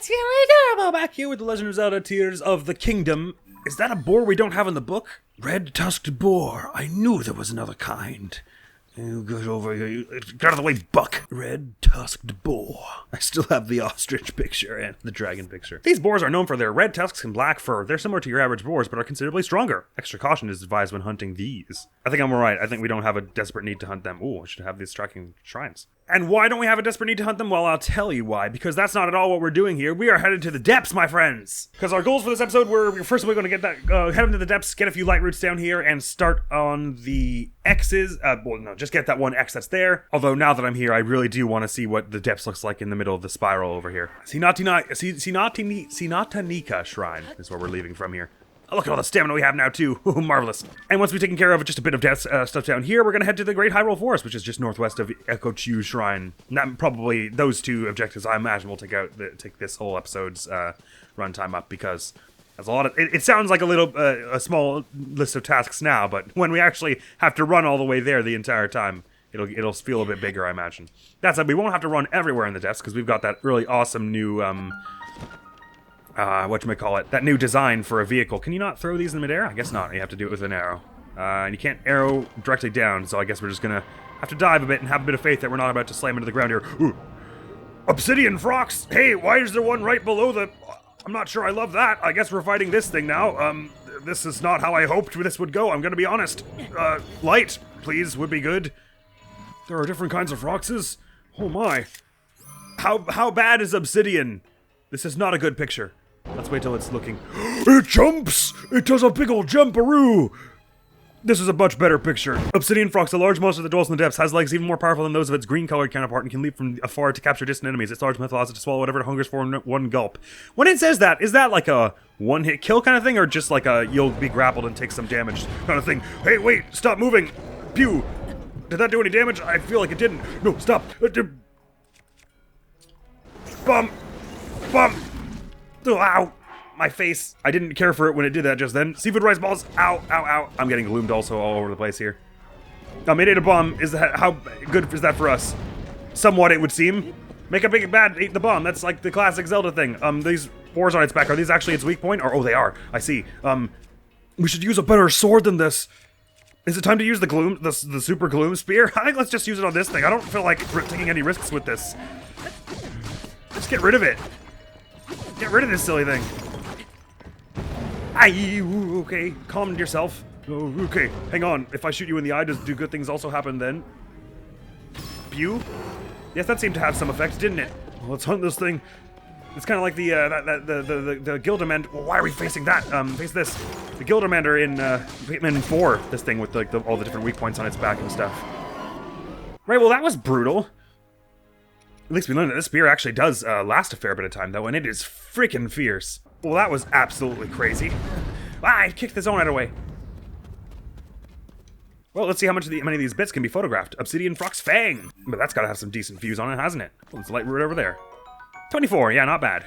What's your adorable back here with the Legend of Zelda Tears of the Kingdom? Is that a boar we don't have in the book? Red-tusked boar. I knew there was another kind. You get over here. Get out of the way, Buck. Red-tusked boar. I still have the ostrich picture and the dragon picture. These boars are known for their red tusks and black fur. They're similar to your average boars, but are considerably stronger. Extra caution is advised when hunting these. I think I'm alright. I think we don't have a desperate need to hunt them. Ooh, I should have these tracking shrines. And why don't we have a desperate need to hunt them? Well, I'll tell you why. Because that's not at all what we're doing here. We are headed to the depths, my friends. Because our goals for this episode were, first we're going to get that, head into the depths, get a few light roots down here, and start on the X's. Well, no, just get that one X that's there. Although now that I'm here, I really do want to see what the depths looks like in the middle of the spiral over here. Sinatanika Shrine is where we're leaving from here. Oh, look at all the stamina we have now, too. Marvelous. And once we've taken care of just a bit of stuff down here, we're going to head to the Great Hyrule Forest, which is just northwest of Echo Chu Shrine. Not probably those two objectives, I imagine, will take this whole episode's runtime up, because there's a lot of... It sounds like a small list of tasks now, but when we actually have to run all the way there the entire time, it'll feel a bit bigger, I imagine. That said, we won't have to run everywhere in the depths, because we've got that really awesome new... whatchamacallit, that new design for a vehicle. Can you not throw these in midair? I guess not. You have to do it with an arrow. And you can't arrow directly down, so I guess we're just gonna have to dive a bit and have a bit of faith that we're not about to slam into the ground here. Ooh. Obsidian Frox! Hey, why is there one right below the... I'm not sure I love that. I guess we're fighting this thing now. This is not how I hoped this would go, I'm gonna be honest. Light, please, would be good. There are different kinds of Froxes? Oh my. How bad is Obsidian? This is not a good picture. Let's wait till it's looking. It jumps! It does a big ol' jumperoo! This is a much better picture. Obsidian Frox, the large monster that dwells in the depths, has legs even more powerful than those of its green-colored counterpart and can leap from afar to capture distant enemies. Its large mouth allows it to swallow whatever it hungers for in one gulp. When it says that, is that like a one-hit kill kind of thing, or just like a you'll be grappled and take some damage kind of thing? Hey, wait! Stop moving! Pew! Did that do any damage? I feel like it didn't. No, stop! Bum! Bum! Ow! My face. I didn't care for it when it did that just then. Seafood rice balls. Ow, ow, ow. I'm getting gloomed also all over the place here. It ate a bomb. How good is that for us? Somewhat, it would seem. Make a big bad ate the bomb. That's like the classic Zelda thing. These boars on its back, are these actually its weak point? Or, oh, they are. I see. We should use a better sword than this. Is it time to use the super gloom spear? I think let's just use it on this thing. I don't feel like taking any risks with this. Just get rid of it. Get rid of this silly thing. Aye, okay, calm yourself. Oh, okay, hang on. If I shoot you in the eye, do good things also happen then? Pew? Yes, that seemed to have some effect, didn't it? Well, let's hunt this thing. It's kind of like the Gildamander. Well, why are we facing that? Face this. The Gildamander in Hitman 4. This thing with all the different weak points on its back and stuff. Right, well, that was brutal. At least we learned that this spear actually does last a fair bit of time, though, and it is freaking fierce. Well, that was absolutely crazy. Ah, I kicked the Zonite away. Well, let's see how many of these bits can be photographed. Obsidian Frox Fang! But that's gotta have some decent views on it, hasn't it? Well, it's light root over there. 24, yeah, not bad.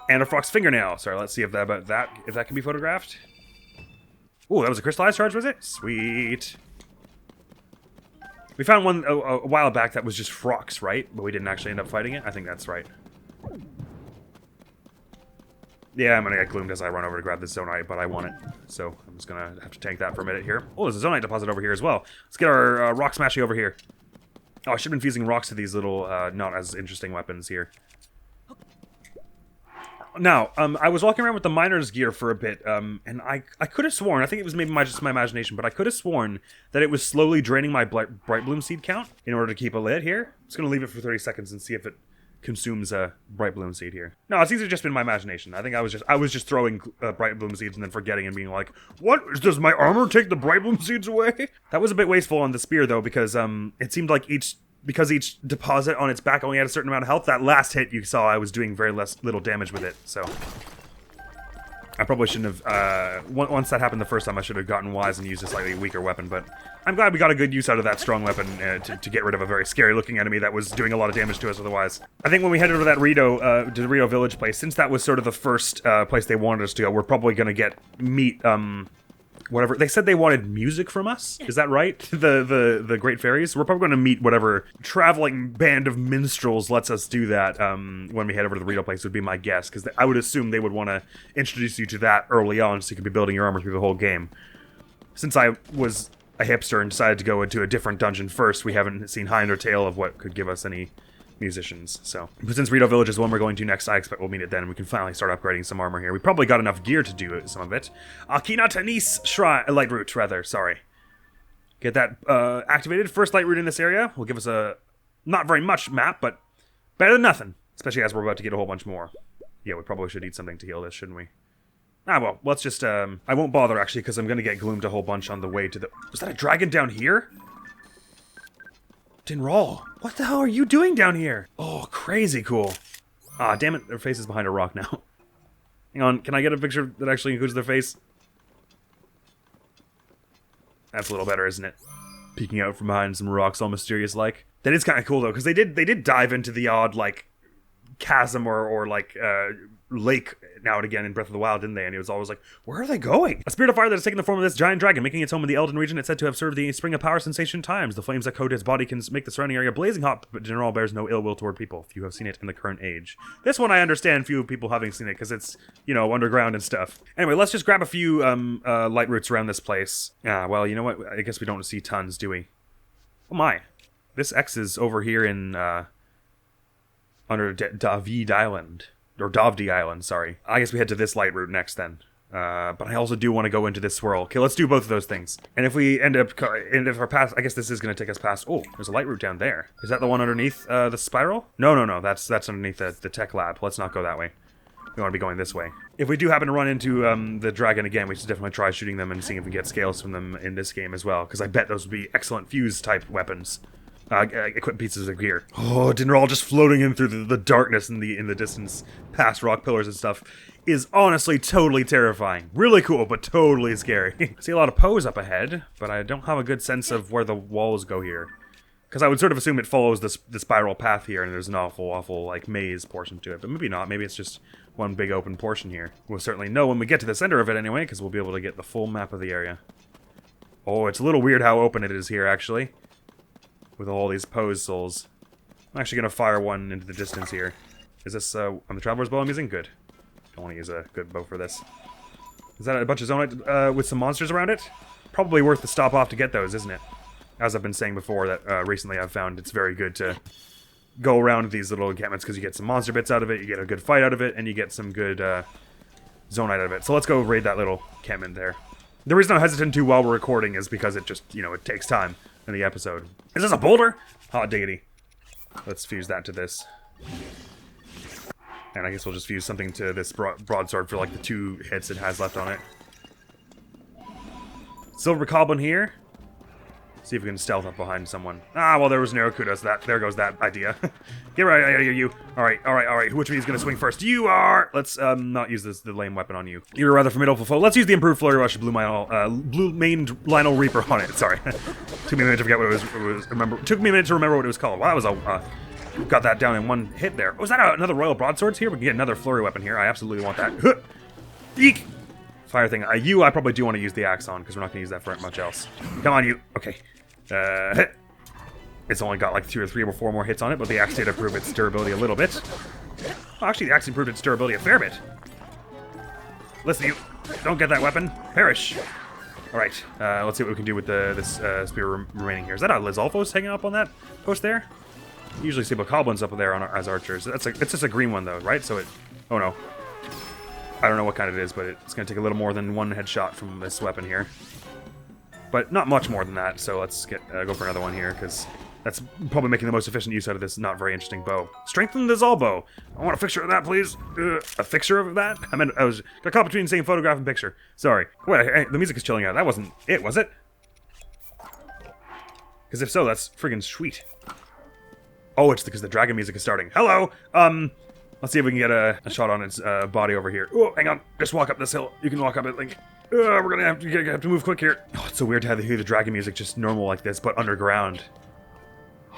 And a Frox Fingernail. Sorry, let's see if that can be photographed. Ooh, that was a crystallized charge, was it? Sweet. We found one a while back that was just Frox, right? But we didn't actually end up fighting it? I think that's right. Yeah, I'm gonna get gloomed as I run over to grab this Zonite, but I want it. So I'm just gonna have to tank that for a minute here. Oh, there's a Zonite deposit over here as well. Let's get our rock smashy over here. Oh, I should have been fusing rocks to these little, not as interesting weapons here. Now, I was walking around with the miner's gear for a bit, and I could have sworn, I think it was maybe just my imagination, but I could have sworn that it was slowly draining my Bright Bloom seed count in order to keep a lid here. I'm just going to leave it for 30 seconds and see if it consumes a Bright Bloom seed here. No, it's easily just been my imagination. I think I was just throwing Bright Bloom seeds and then forgetting and being like, what? Does my armor take the Bright Bloom seeds away? That was a bit wasteful on the spear, though, because it seemed like each deposit on its back only had a certain amount of health. That last hit you saw, I was doing little damage with it, so I probably shouldn't have, once that happened the first time, I should have gotten wise and used a slightly weaker weapon, but I'm glad we got a good use out of that strong weapon to get rid of a very scary-looking enemy that was doing a lot of damage to us otherwise. I think when we headed over to that to the Rito Village place, since that was sort of the first place they wanted us to go, we're probably going to meet whatever. They said they wanted music from us. Is that right? The Great Fairies? We're probably going to meet whatever traveling band of minstrels lets us do that when we head over to the Rito place would be my guess. Because I would assume they would want to introduce you to that early on so you could be building your armor through the whole game. Since I was a hipster and decided to go into a different dungeon first, we haven't seen hind or tail of what could give us any musicians. So, but since Rito Village is the one we're going to next, I expect we'll meet it then, and we can finally start upgrading some armor here. We probably got enough gear to do some of it. Akina Tanis Shrine, Light Root, rather, sorry. Get that activated. First Light Root in this area will give us a, not very much map, but better than nothing. Especially as we're about to get a whole bunch more. Yeah, we probably should eat something to heal this, shouldn't we? Ah, well, let's just, I won't bother, actually, because I'm going to get gloomed a whole bunch on the way to the... Was that a dragon down here? Dinral, what the hell are you doing down here? Oh, crazy cool. Ah, damn it, their face is behind a rock now. Hang on, can I get a picture that actually includes their face? That's a little better, isn't it? Peeking out from behind some rocks, all mysterious-like. That is kind of cool, though, because they did dive into the odd, like, chasm or like, lake now and again in Breath of the Wild, didn't they? And it was always like, where are they going? A spirit of fire that has taken the form of this giant dragon, making its home in the Elden region. It's said to have served the Spring of Power sensation times. The flames that coat its body can make the surrounding area blazing hot, but General bears no ill will toward people. Few have seen it in the current age. This one I understand few people having seen it, because it's, you know, underground and stuff. Anyway, let's just grab a few light roots around this place. Well, you know what? I guess we don't see tons, do we? Oh my. This X is over here in, under David Island. Or Davdi Island, sorry. I guess we head to this light route next then. But I also do want to go into this swirl. Okay, let's do both of those things. And if we end up, and if our path, I guess this is going to take us past, oh, there's a light route down there. Is that the one underneath the spiral? No, that's underneath the tech lab. Let's not go that way. We want to be going this way. If we do happen to run into the dragon again, we should definitely try shooting them and seeing if we can get scales from them in this game as well. Because I bet those would be excellent fuse-type weapons. Equip pieces of gear. Oh, Dinral just floating in through the darkness in the distance, past rock pillars and stuff, is honestly totally terrifying. Really cool, but totally scary. See a lot of pose up ahead, but I don't have a good sense of where the walls go here. Because I would sort of assume it follows the spiral path here, and there's an awful, like, maze portion to it. But maybe not. Maybe it's just one big open portion here. We'll certainly know when we get to the center of it anyway, because we'll be able to get the full map of the area. Oh, it's a little weird how open it is here, actually. With all these pose souls. I'm actually going to fire one into the distance here. Is this on the Traveler's Bow I'm using? Good. Don't want to use a good bow for this. Is that a bunch of Zonite with some monsters around it? Probably worth the stop off to get those, isn't it? As I've been saying before, that recently I've found it's very good to go around these little encampments because you get some monster bits out of it, you get a good fight out of it, and you get some good Zonite out of it. So let's go raid that little encampment there. The reason I'm hesitant to while we're recording is because it just, you know, it takes time in the episode. Is this a boulder? Hot diggity. Let's fuse that to this. And I guess we'll just fuse something to this broadsword for like the 2 hits it has left on it. Silver Goblin here. See if we can stealth up behind someone. Ah, well, there was an Arakuda, so there goes that idea. Get right out of here, you. Alright. Which of you is going to swing first? You are! Let's not use the lame weapon on you. You're a rather formidable foe. Let's use the improved Flurry Rush blue-maned Lionel Reaper on it. Sorry. Took me a minute to forget what it was. Took me a minute to remember what it was called. Well, that was got that down in one hit there. Was that another Royal Broadswords here? We can get another Flurry weapon here. I absolutely want that. Eek! Fire thing. I probably do want to use the axe on, because we're not going to use that for much else. Come on, you. Okay. It's only got like 2 or 3 or 4 more hits on it, but the axe did improve its durability a little bit. Oh, actually, the axe improved its durability a fair bit. Listen, you don't get that weapon. Perish. Alright, let's see what we can do with this spear remaining here. Is that a Lizalfos hanging up on that post there? Usually see goblins up there as archers. It's just a green one though, right? So it... Oh no. I don't know what kind it is, but it's going to take a little more than 1 headshot from this weapon here. But not much more than that, so let's go for another one here, because that's probably making the most efficient use out of this not very interesting bow. Strengthen the Zal bow. I want a picture of that, please. A picture of that? I was got caught between saying photograph and picture. Sorry. Wait, the music is chilling out. That wasn't it, was it? Because if so, that's friggin' sweet. Oh, it's because the dragon music is starting. Hello! Let's see if we can get a shot on its body over here. Oh, hang on. Just walk up this hill. You can walk up it, Link. We're gonna have to move quick here. Oh, it's so weird to hear the dragon music just normal like this, but underground.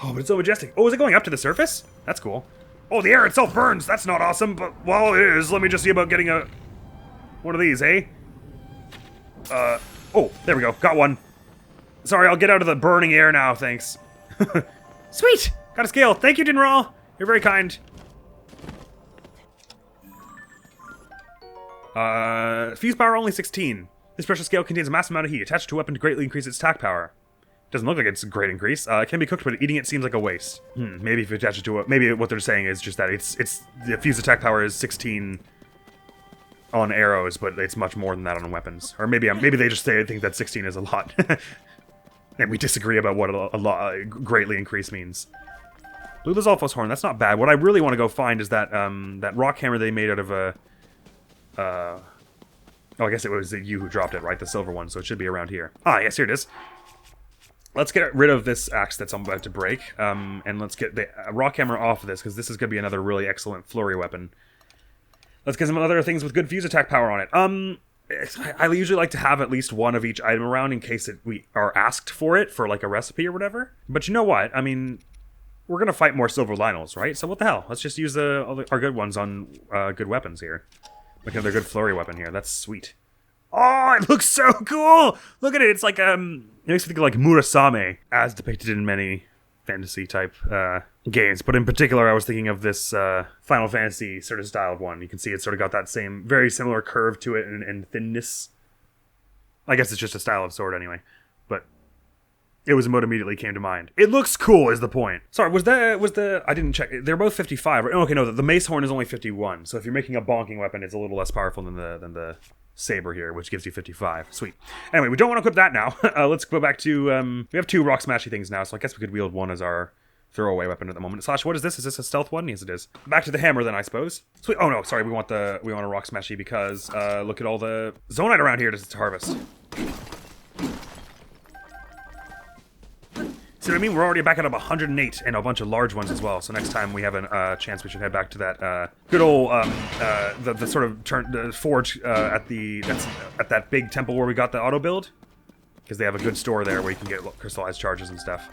Oh, but it's so majestic. Oh, is it going up to the surface? That's cool. Oh, the air itself burns. That's not awesome, but while it is, let me just see about getting one of these, eh? Oh, there we go. Got one. Sorry, I'll get out of the burning air now, thanks. Sweet! Got a scale. Thank you, Admiral. You're very kind. Fuse power only 16. This pressure scale contains a massive amount of heat. Attached to a weapon to greatly increase its attack power. Doesn't look like it's a great increase. It can be cooked, but eating it seems like a waste. Maybe if you attach it to a... Maybe what they're saying is just that it's the fuse attack power is 16 on arrows, but it's much more than that on weapons. Or maybe they just think that 16 is a lot. And we disagree about what a lot greatly increased means. Blue Lizalfos horn, that's not bad. What I really want to go find is that that rock hammer they made out of a... oh, I guess it was you who dropped it, right? The silver one, so it should be around here. Ah, yes, here it is. Let's get rid of this axe that's I'm about to break, and let's get the rock hammer off of this, because this is going to be another really excellent flurry weapon. Let's get some other things with good fuse attack power on it. I usually like to have at least one of each item around in case we are asked for it, for like a recipe or whatever. But you know what? I mean, we're going to fight more silver Lynels, right? So what the hell? Let's just use our good ones on good weapons here. Like another good flurry weapon here. That's sweet. Oh, it looks so cool! Look at it. It's like, it makes me think of like Murasame, as depicted in many fantasy-type games. But in particular, I was thinking of this Final Fantasy sort of styled one. You can see it's sort of got that same, very similar curve to it and thinness. I guess it's just a style of sword anyway. But it was what immediately came to mind. It looks cool is the point. Sorry, was the I didn't check. They're both 55. Right? Oh, okay, no, the mace horn is only 51. So if you're making a bonking weapon, it's a little less powerful than the saber here, which gives you 55. Sweet. Anyway, we don't want to equip that now. Let's go back to, we have 2 rock smashy things now, so I guess we could wield one as our throwaway weapon at the moment. Slash, what is this? Is this a stealth one? Yes, it is. Back to the hammer then, I suppose. Sweet. Oh no, sorry, we want a rock smashy because, look at all the zonite around here to harvest. See what I mean? We're already back at 108 and a bunch of large ones as well. So next time we have a chance, we should head back to that good old the sort of forge at that big temple where we got the auto build, because they have a good store there where you can get crystallized charges and stuff.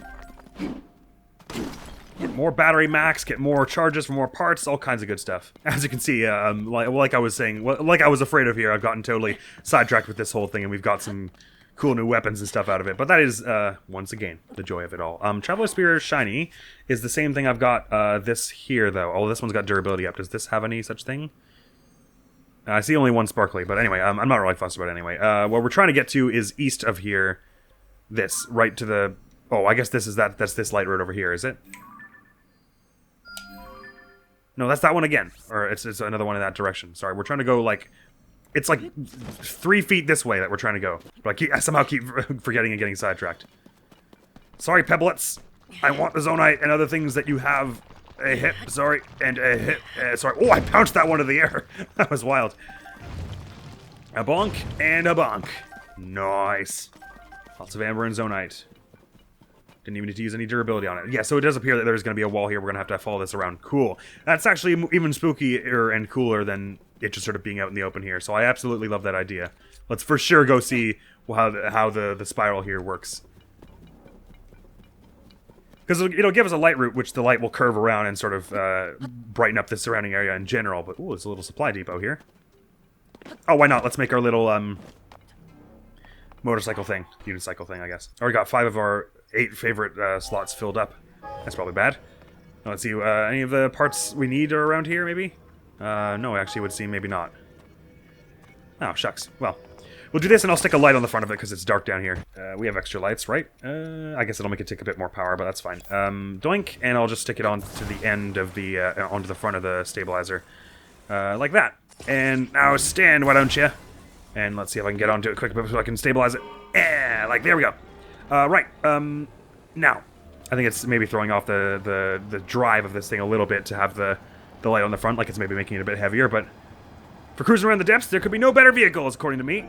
Get more battery max, get more charges for more parts, all kinds of good stuff. As you can see, like I was saying, like I was afraid of here, I've gotten totally sidetracked with this whole thing, and we've got some cool new weapons and stuff out of it. But that is, once again, the joy of it all. Traveler Spear Shiny is the same thing I've got this here, though. Oh, this one's got durability up. Does this have any such thing? I see only one sparkly, but anyway, I'm not really fussed about it anyway. What we're trying to get to is east of here. This, right to the... Oh, I guess this is that's this light road over here, is it? No, that's that one again. Or it's another one in that direction. Sorry, we're trying to go, like... It's like 3 feet this way that we're trying to go. But I somehow keep forgetting and getting sidetracked. Sorry, Pebblets. I want the zonite and other things that you have. A hit, sorry, and a hit. Sorry. Oh, I bounced that one to the air. That was wild. A bonk and a bonk. Nice. Lots of amber and zonite. Didn't even need to use any durability on it. Yeah, so it does appear that there's going to be a wall here. We're going to have to follow this around. Cool. That's actually even spookier and cooler than it just sort of being out in the open here. So I absolutely love that idea. Let's for sure go see how the spiral here works. Because it'll give us a light route, which the light will curve around and sort of brighten up the surrounding area in general. But, ooh, there's a little supply depot here. Oh, why not? Let's make our little motorcycle thing. Unicycle thing, I guess. Already got 5 of our 8 favorite slots filled up. That's probably bad. Let's see, any of the parts we need are around here, maybe? No, actually, it would seem maybe not. Oh, shucks. Well, we'll do this, and I'll stick a light on the front of it, because it's dark down here. We have extra lights, right? I guess it'll make it take a bit more power, but that's fine. Doink, and I'll just stick it on to the end of the, onto the front of the stabilizer. Like that. And now stand, why don't you? And let's see if I can get onto it quick so I can stabilize it. Yeah, like, there we go. Right, now, I think it's maybe throwing off the drive of this thing a little bit to have the light on the front, like it's maybe making it a bit heavier, but for cruising around the depths, there could be no better vehicles, according to me.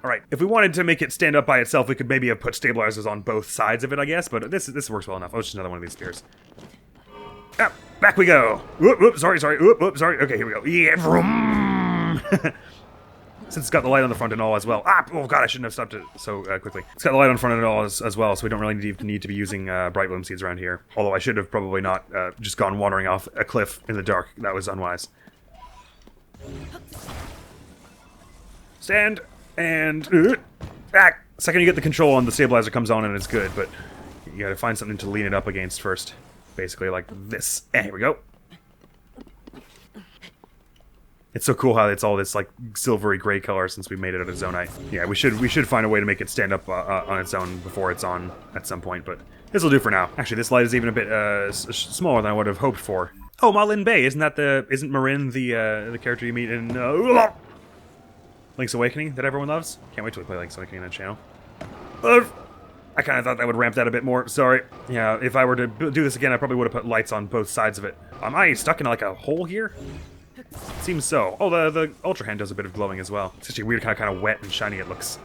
Alright, if we wanted to make it stand up by itself, we could maybe have put stabilizers on both sides of it, I guess, but this works well enough. Oh, it's just another one of these spears. Ah, back we go. Whoop, whoop, sorry, whoop, whoop, sorry. Okay, here we go. Yeah, vroom. Since it's got the light on the front and all as well. Ah, oh god, I shouldn't have stopped it so quickly. It's got the light on the front and all as well, so we don't really need to be using bright bloom seeds around here. Although I should have probably not just gone wandering off a cliff in the dark. That was unwise. Stand and Ah! Second you get the control on, the stabilizer comes on and it's good, but you gotta find something to lean it up against first. Basically like this. Here we go. It's so cool how it's all this like silvery gray color since we made it out of zonite. Yeah, we should find a way to make it stand up on its own before it's on at some point, but this will do for now. Actually, this light is even a bit smaller than I would have hoped for. Oh, Malin Bay, isn't Marin the character you meet in Link's Awakening that everyone loves? Can't wait till we play Link's Awakening on the channel. I kind of thought that would ramp that a bit more. Sorry. Yeah, if I were to do this again, I probably would have put lights on both sides of it. Am I stuck in like a hole here? Seems so. Oh, the Ultra Hand does a bit of glowing as well. It's such a weird kind of wet and shiny it looks.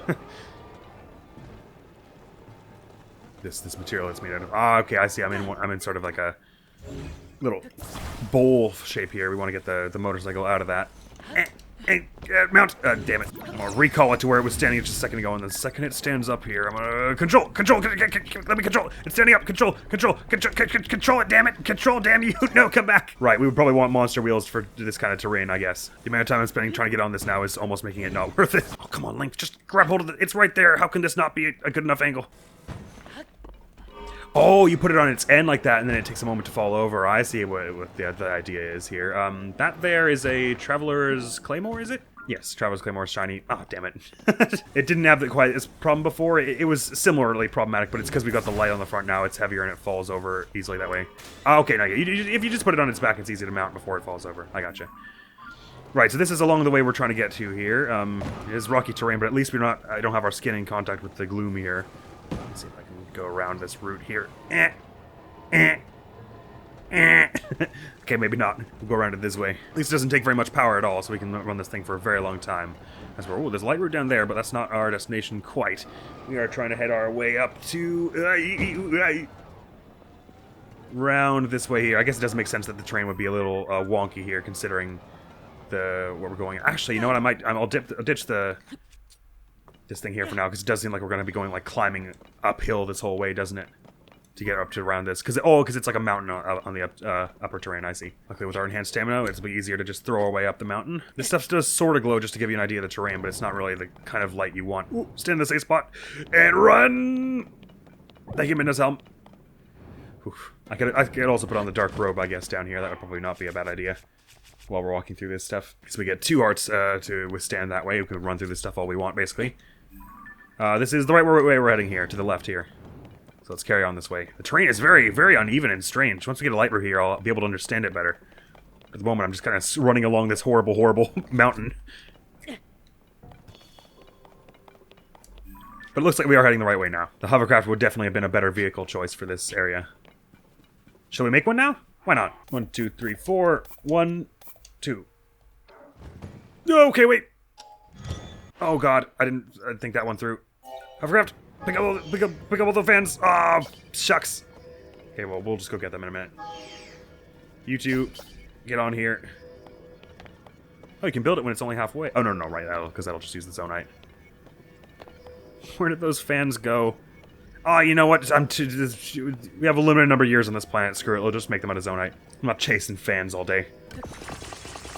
this material it's made out of. Ah, okay, I see. I'm in sort of like a little bowl shape here. We want to get the motorcycle out of that. Mount! Damn it. I'm gonna recall it to where it was standing just a second ago, and the second it stands up here, I'm gonna... Control! Let me control! It's standing up! Control it, damn it! Control, damn you! No, come back! Right, we would probably want monster wheels for this kind of terrain, I guess. The amount of time I'm spending trying to get on this now is almost making it not worth it. Oh, come on, Link, just grab hold of it. It's right there. How can this not be a good enough angle? Oh, you put it on its end like that, and then it takes a moment to fall over. I see what the idea is here. That there is a Traveler's Claymore, is it? Yes, Traveler's Claymore is shiny. Ah, oh, damn it. It didn't have quite this problem before. It was similarly problematic, but it's because we got the light on the front now. It's heavier and it falls over easily that way. Oh, okay, now if you just put it on its back, it's easy to mount before it falls over. I gotcha. Right, so this is along the way we're trying to get to here. It is rocky terrain, but at least I don't have our skin in contact with the gloom here. Let's see if I can go around this route here. Okay, maybe not. We'll go around it this way. At least it doesn't take very much power at all, so we can run this thing for a very long time. Oh, there's a light route down there, but that's not our destination quite. We are trying to head our way up to... round this way here. I guess it does make sense that the train would be a little wonky here, considering where we're going. Actually, you know what? I'll ditch this thing here for now, because it does seem like we're going to be going, like, climbing uphill this whole way, doesn't it? To get up to around this. Because it's like a mountain on the upper terrain, I see. Luckily, with our enhanced stamina, it'll be easier to just throw our way up the mountain. This stuff does sort of glow just to give you an idea of the terrain, but it's not really the kind of light you want. Ooh, stay in the safe spot. And run! Thank you, Midna's helm. Oof. I could also put on the dark robe, I guess, down here. That would probably not be a bad idea while we're walking through this stuff. So we get 2 hearts to withstand that way. We can run through this stuff all we want, basically. This is the right way we're heading here, to the left here. So let's carry on this way. The terrain is very, very uneven and strange. Once we get a light route here, I'll be able to understand it better. At the moment, I'm just kind of running along this horrible, horrible mountain. But it looks like we are heading the right way now. The hovercraft would definitely have been a better vehicle choice for this area. Shall we make one now? Why not? 1, 2, 3, 4. 1, 2. Okay, wait. Oh god, I didn't think that one through. Hovercraft, pick up all the fans. Ah, oh, shucks. Okay, well, we'll just go get them in a minute. You two, get on here. Oh, you can build it when it's only halfway. Oh, no, right, because that'll just use the zonite. Where did those fans go? Oh, you know what? We have a limited number of years on this planet. Screw it, we'll just make them out of zonite. I'm not chasing fans all day.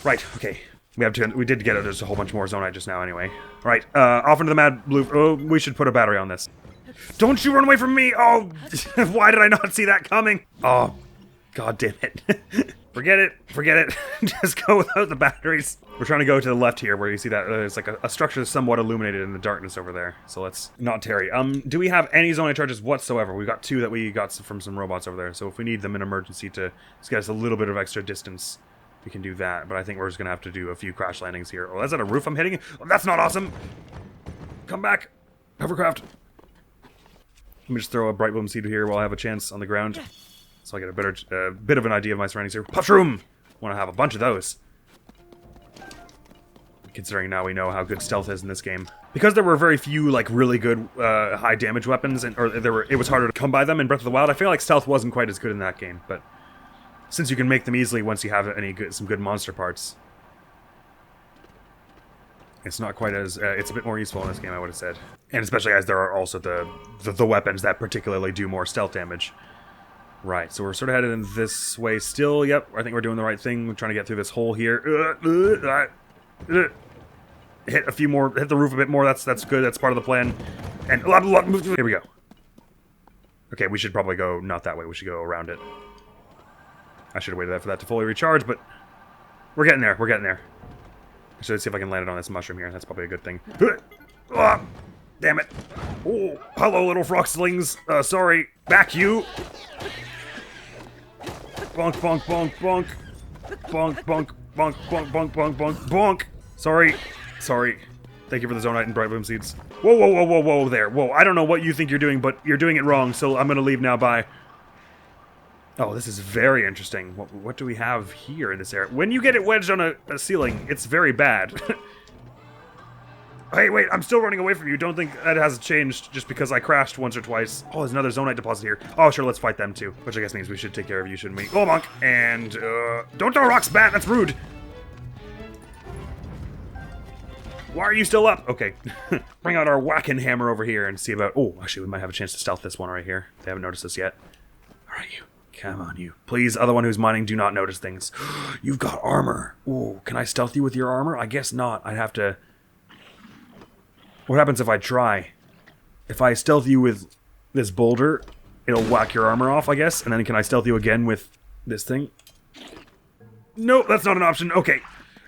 Right, okay. We did get just a whole bunch more zonite just now anyway. Right, off into the mad blue... Oh, we should put a battery on this. Don't you run away from me! Oh, why did I not see that coming? Oh, god damn it. Forget it. Just go without the batteries. We're trying to go to the left here where you see that there's like a structure somewhat illuminated in the darkness over there. So let's not tarry. Do we have any zonite charges whatsoever? We got 2 that we got from some robots over there. So if we need them in emergency to get us a little bit of extra distance, we can do that. But I think we're just going to have to do a few crash landings here. Oh, that's at a roof I'm hitting? Oh, that's not awesome! Come back! Hovercraft! Let me just throw a bright bloom seed here while I have a chance on the ground. So I get a bit of an idea of my surroundings here. Puffroom! Want to have a bunch of those. Considering now we know how good stealth is in this game. Because there were very few, like, really good high damage weapons, it was harder to come by them in Breath of the Wild, I feel like stealth wasn't quite as good in that game, but since you can make them easily once you have some good monster parts, it's not quite as... it's a bit more useful in this game, I would have said. And especially as there are also the weapons that particularly do more stealth damage. Right, so we're sort of headed in this way still. Yep, I think we're doing the right thing. We're trying to get through this hole here. hit a few more, hit the roof a bit more. That's good. That's part of the plan. And here we go. Okay, we should probably go not that way. We should go around it. I should have waited for that to fully recharge, but we're getting there. We're getting there. I should see if I can land it on this mushroom here. That's probably a good thing. Ah, damn it. Oh, hello, little frogslings. Sorry. Back you. Bonk, bonk, bonk, bonk. Bonk, bonk, bonk, bonk, bonk, bonk, bonk, bonk. Sorry. Sorry. Thank you for the Zonite and Bright Bloom Seeds. Whoa, whoa, whoa, whoa, whoa, there. Whoa, I don't know what you think you're doing, but you're doing it wrong, so I'm gonna leave now. Bye. Oh, this is very interesting. What do we have here in this area? When you get it wedged on a ceiling, it's very bad. Hey, wait, I'm still running away from you. Don't think that hasn't changed just because I crashed once or twice. Oh, there's another Zonite deposit here. Oh, sure, let's fight them too. Which I guess means we should take care of you, shouldn't we? Oh, monk! And, don't throw rocks, bat! That's rude! Why are you still up? Okay. Bring out our whacking hammer over here and see about... Oh, actually, we might have a chance to stealth this one right here. They haven't noticed us yet. Alright, you. Come on, you. Please, other one who's mining, do not notice things. You've got armor. Ooh, can I stealth you with your armor? I guess not. I'd have to... What happens if I try? If I stealth you with this boulder, it'll whack your armor off, I guess. And then can I stealth you again with this thing? No, that's not an option. Okay.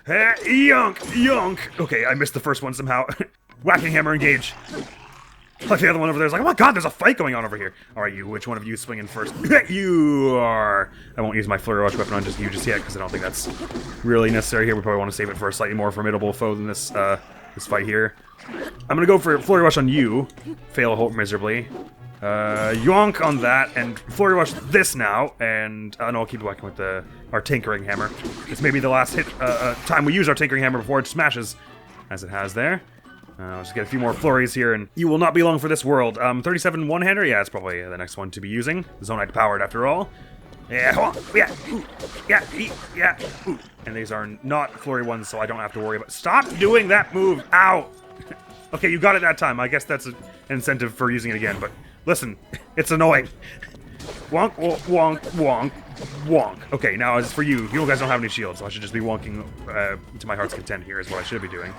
Yonk! Yonk! Okay, I missed the first one somehow. Whacking hammer, engage. Like the other one over there is like, oh my god, there's a fight going on over here. Alright, you, which one of you is swinging first? You are... I won't use my Flurry Rush weapon on just you just yet, because I don't think that's really necessary here. We probably want to save it for a slightly more formidable foe than this, this fight here. I'm gonna go for Flurry Rush on you. Fail miserably. Yonk on that, and Flurry Rush this now, and... no, I'll keep whacking with our Tinkering Hammer. This may be the last time we use our Tinkering Hammer before it smashes, as it has there. I'll just get a few more flurries here, and you will not be long for this world. 37 one-hander? Yeah, it's probably the next one to be using. Zonite powered, after all. Yeah, hold on. Yeah, ooh, yeah, yeah, ooh. And these are not flurry ones, so I don't have to worry about... Stop doing that move! Ow! Okay, you got it that time. I guess that's an incentive for using it again, but listen, it's annoying. Wonk, wonk, wonk, wonk. Okay, now as for you, you guys don't have any shields, so I should just be wonking to my heart's content here is what I should be doing.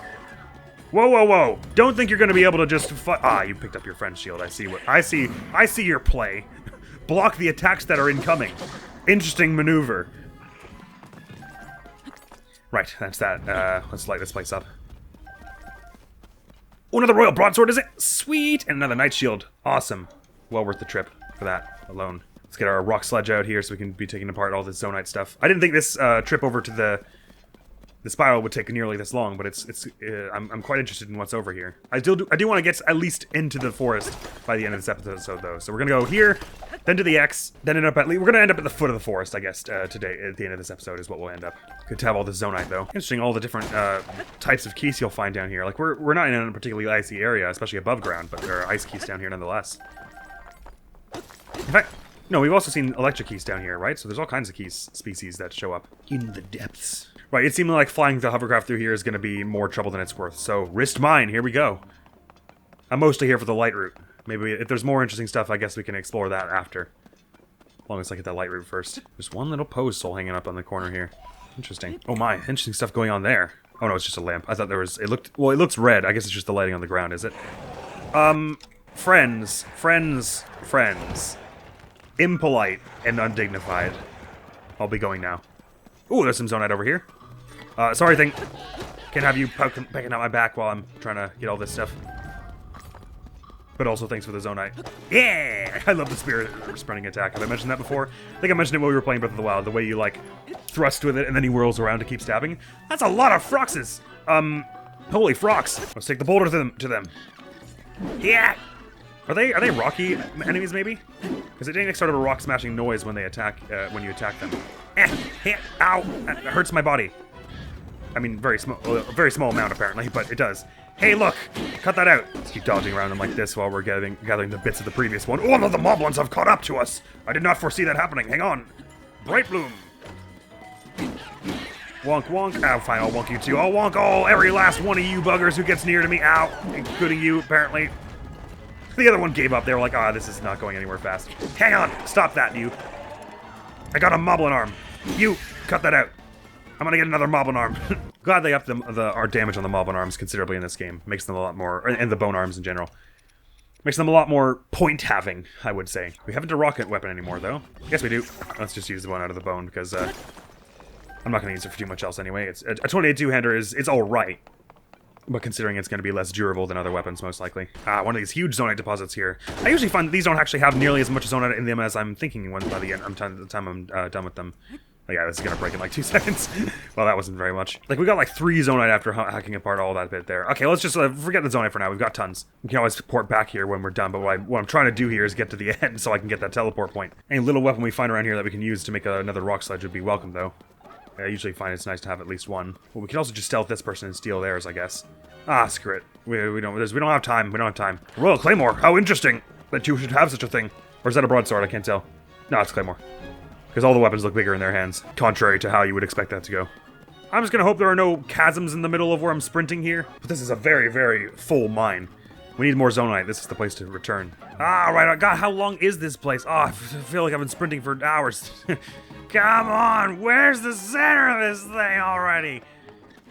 Whoa, whoa, whoa! Don't think you're gonna be able to just fight. Ah, you picked up your friend's shield. I see what I see. I see your play. Block the attacks that are incoming. Interesting maneuver. Right, that's that. Let's light this place up. Oh, another royal broadsword, is it? Sweet! And another knight shield. Awesome. Well worth the trip for that alone. Let's get our rock sledge out here so we can be taking apart all this Zonite stuff. I didn't think this trip over to the spiral would take nearly this long, but I'm quite interested in what's over here. I do want to get at least into the forest by the end of this episode, though. So we're gonna go here, then to the X, then end up we're gonna end up at the foot of the forest, I guess. Today at the end of this episode is what we'll end up. Good to have all this Zonite, though. Interesting, all the different types of keys you'll find down here. Like we're not in a particularly icy area, especially above ground, but there are ice keys down here nonetheless. In fact, no, we've also seen electric keys down here, right? So there's all kinds of keys species that show up in the depths. Right, it seemed like flying the hovercraft through here is going to be more trouble than it's worth. So, wrist mine, here we go. I'm mostly here for the light route. Maybe if there's more interesting stuff, I guess we can explore that after. As long as I get that light route first. There's one little pose soul hanging up on the corner here. Interesting. Oh my, interesting stuff going on there. Oh no, it's just a lamp. I thought there was... It looks red. I guess it's just the lighting on the ground, is it? Friends. Impolite and undignified. I'll be going now. Ooh, there's some Zonite over here. Sorry thing. Can't have you pecking out my back while I'm trying to get all this stuff. But also thanks for the Zonite. Yeah! I love the spirit sprinting attack. Have I mentioned that before? I think I mentioned it when we were playing Breath of the Wild. The way you, like, thrust with it and then he whirls around to keep stabbing. That's a lot of froxes! Holy frox. Let's take the boulder to them. Yeah! Are they rocky enemies, maybe? Because it makes sort of a rock smashing noise when they attack, when you attack them. Ow! That hurts my body. I mean, very small amount apparently, but it does. Hey, look! Cut that out! Let's keep dodging around them like this while we're gathering the bits of the previous one. Oh, no, the moblins have caught up to us! I did not foresee that happening. Hang on! Bright Bloom! Wonk, wonk. Ow, fine, I'll wonk you too. I'll wonk every last one of you buggers who gets near to me. Ow! Including you, apparently. The other one gave up. They were like, this is not going anywhere fast. Hang on! Stop that, you! I got a moblin arm. You! Cut that out. I'm gonna get another moblin arm. Glad they upped our damage on the Moblin arms considerably in this game. Makes them a lot more, and the bone arms in general. Makes them a lot more point-having, I would say. We haven't a rocket weapon anymore, though. Yes, we do. Let's just use the one out of the bone, because I'm not going to use it for too much else anyway. It's a 28 two-hander is alright, but considering it's going to be less durable than other weapons, most likely. One of these huge zonite deposits here. I usually find that these don't actually have nearly as much zonite in them as I'm thinking by the time I'm done with them. Oh yeah, this is gonna break in like 2 seconds. Well, that wasn't very much. Like, we got like 3 zonite after hacking apart all that bit there. Okay, let's just forget the zonite for now. We've got tons. We can always port back here when we're done, but what I'm trying to do here is get to the end so I can get that teleport point. Any little weapon we find around here that we can use to make another rock sledge would be welcome, though. I usually find it's nice to have at least one. Well, we can also just stealth this person and steal theirs, I guess. Screw it. We don't have time. We don't have time. Royal Claymore, how interesting that you should have such a thing. Or is that a broadsword? I can't tell. No, it's Claymore. Because all the weapons look bigger in their hands, contrary to how you would expect that to go. I'm just gonna hope there are no chasms in the middle of where I'm sprinting here. But this is a very, very full mine. We need more zonite. This is the place to return. Right. God, how long is this place? I feel like I've been sprinting for hours. Come on, where's the center of this thing already?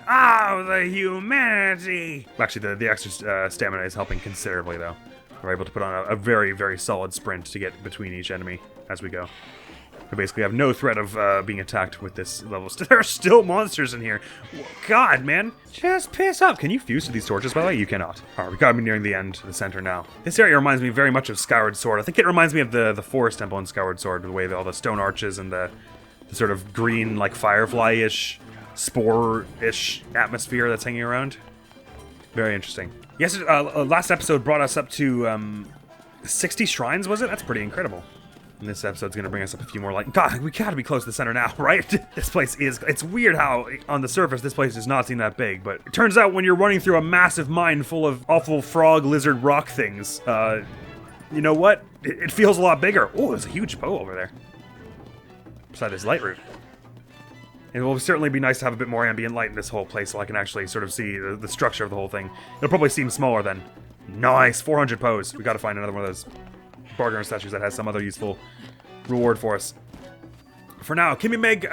The humanity! Actually, the extra stamina is helping considerably, though. We're able to put on a very, very solid sprint to get between each enemy as we go. We basically have no threat of being attacked with this level. There are still monsters in here. God, man. Just piss off. Can you fuse to these torches, by the way? You cannot. Alright, we gotta be nearing the end, the center now. This area reminds me very much of Skyward Sword. I think it reminds me of the Forest Temple in Skyward Sword, the way all the stone arches and the sort of green, like, firefly-ish, spore-ish atmosphere that's hanging around. Very interesting. Yes, last episode brought us up to 60 shrines, was it? That's pretty incredible. And this episode's gonna bring us up a few more, like, God, we gotta be close to the center now, right? This place it's weird how, on the surface, this place does not seem that big, but it turns out when you're running through a massive mine full of awful frog, lizard, rock things, you know what? It feels a lot bigger. Oh, there's a huge bow over there. Beside this light route. It will certainly be nice to have a bit more ambient light in this whole place so I can actually sort of see the structure of the whole thing. It'll probably seem smaller then. Nice, 400 pose. We gotta find another one of those bargainer statues that has some other useful reward for us. For now, Kimmy Meg,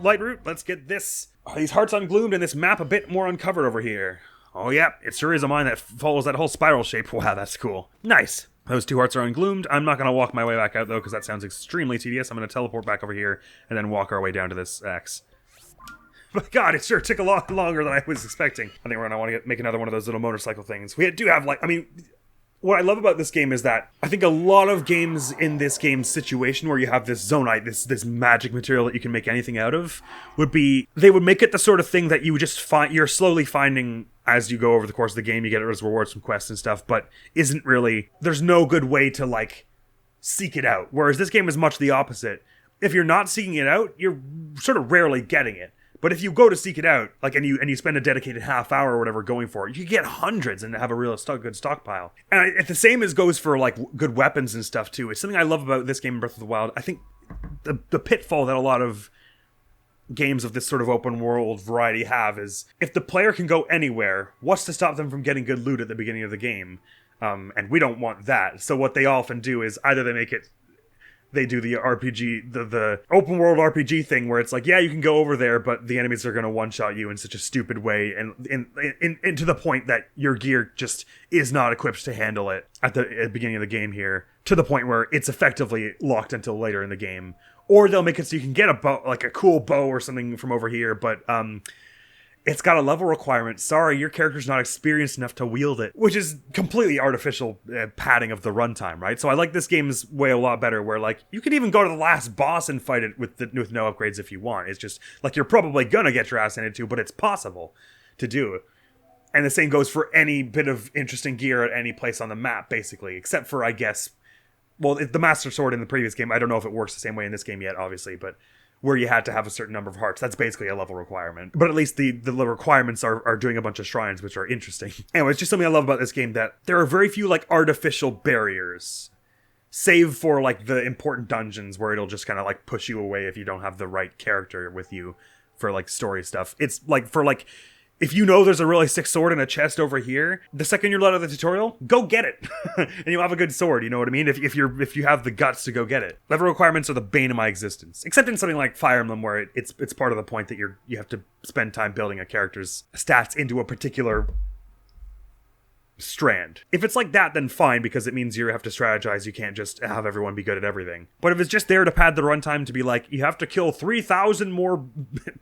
light route, let's get this. These hearts ungloomed and this map a bit more uncovered over here. Oh yeah, it sure is a mine that follows that whole spiral shape. Wow, that's cool. Nice. Those 2 hearts are unglumed. I'm not going to walk my way back out, though, because that sounds extremely tedious. I'm going to teleport back over here and then walk our way down to this X. But God, it sure took a lot longer than I was expecting. I think we're going to want to make another one of those little motorcycle things. We do have, like, I mean, what I love about this game is that I think a lot of games in this game's situation where you have this zonite, this magic material that you can make anything out of, they would make it the sort of thing that you just find, you're slowly finding as you go over the course of the game. You get it as rewards from quests and stuff, but isn't really, there's no good way to, like, seek it out. Whereas this game is much the opposite. If you're not seeking it out, you're sort of rarely getting it. But if you go to seek it out, like, and you spend a dedicated half hour or whatever going for it, you get hundreds and have a real good stockpile. And the same as goes for, like, good weapons and stuff too. It's something I love about this game, Breath of the Wild. I think the pitfall that a lot of games of this sort of open world variety have is if the player can go anywhere, what's to stop them from getting good loot at the beginning of the game? And we don't want that. So what they often do is either they do the RPG, the open world RPG thing where it's like, yeah, you can go over there, but the enemies are going to one-shot you in such a stupid way and to the point that your gear just is not equipped to handle it at the beginning of the game here, to the point where it's effectively locked until later in the game. Or they'll make it so you can get a bow, like a cool bow or something from over here, but it's got a level requirement. Sorry, your character's not experienced enough to wield it, which is completely artificial padding of the runtime, right? So I like this game's way a lot better, where, like, you can even go to the last boss and fight it with no upgrades if you want. It's just, like, you're probably gonna get your ass handed to, but it's possible to do. And the same goes for any bit of interesting gear at any place on the map, basically, except for, I guess, well, the Master Sword in the previous game, I don't know if it works the same way in this game yet, obviously, but where you had to have a certain number of hearts. That's basically a level requirement. But at least the requirements are doing a bunch of shrines, which are interesting. Anyway, it's just something I love about this game, that there are very few, like, artificial barriers. Save for, like, the important dungeons where it'll just kind of, like, push you away if you don't have the right character with you for, like, story stuff. It's, like, for, like, If you know there's a really sick sword in a chest over here, the second you're out of the tutorial, go get it. And you'll have a good sword, you know what I mean? If you have the guts to go get it. Level requirements are the bane of my existence. Except in something like Fire Emblem, where it's part of the point that you have to spend time building a character's stats into a particular strand. If it's like that, then fine, because it means you have to strategize. You can't just have everyone be good at everything. But if it's just there to pad the runtime to be like, you have to kill 3,000 more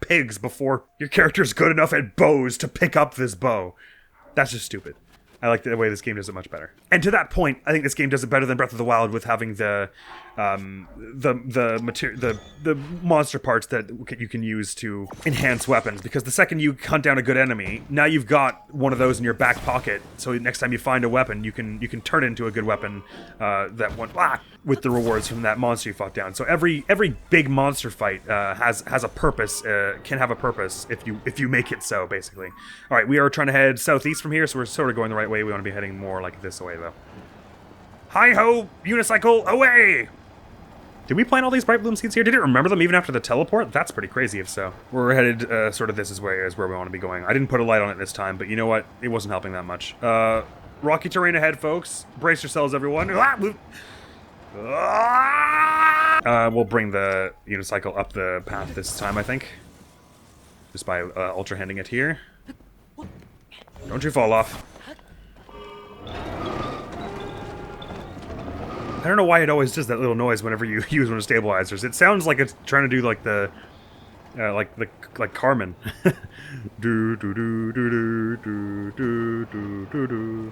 pigs before your character's good enough at bows to pick up this bow, that's just stupid. I like the way this game does it much better. And to that point, I think this game does it better than Breath of the Wild with having the monster parts that you can use to enhance weapons. Because the second you hunt down a good enemy, now you've got one of those in your back pocket. So next time you find a weapon, you can turn it into a good weapon with the rewards from that monster you fought down. So every big monster fight has a purpose. Can have a purpose if you make it so, basically. All right, we are trying to head southeast from here, so we're sort of going the right way. We want to be heading more like this way, though. Hi-ho, unicycle, away! Did we plant all these bright bloom seeds here? Did it remember them even after the teleport? That's pretty crazy if so. We're headed sort of this is where we want to be going. I didn't put a light on it this time, but you know what? It wasn't helping that much. Rocky terrain ahead, folks. Brace yourselves, everyone. We'll bring the unicycle up the path this time, I think. Just by ultra-handing it here. Don't you fall off. I don't know why it always does that little noise whenever you use one of the stabilizers. It sounds like it's trying to do like the like Carmen. Do do do do do do do do do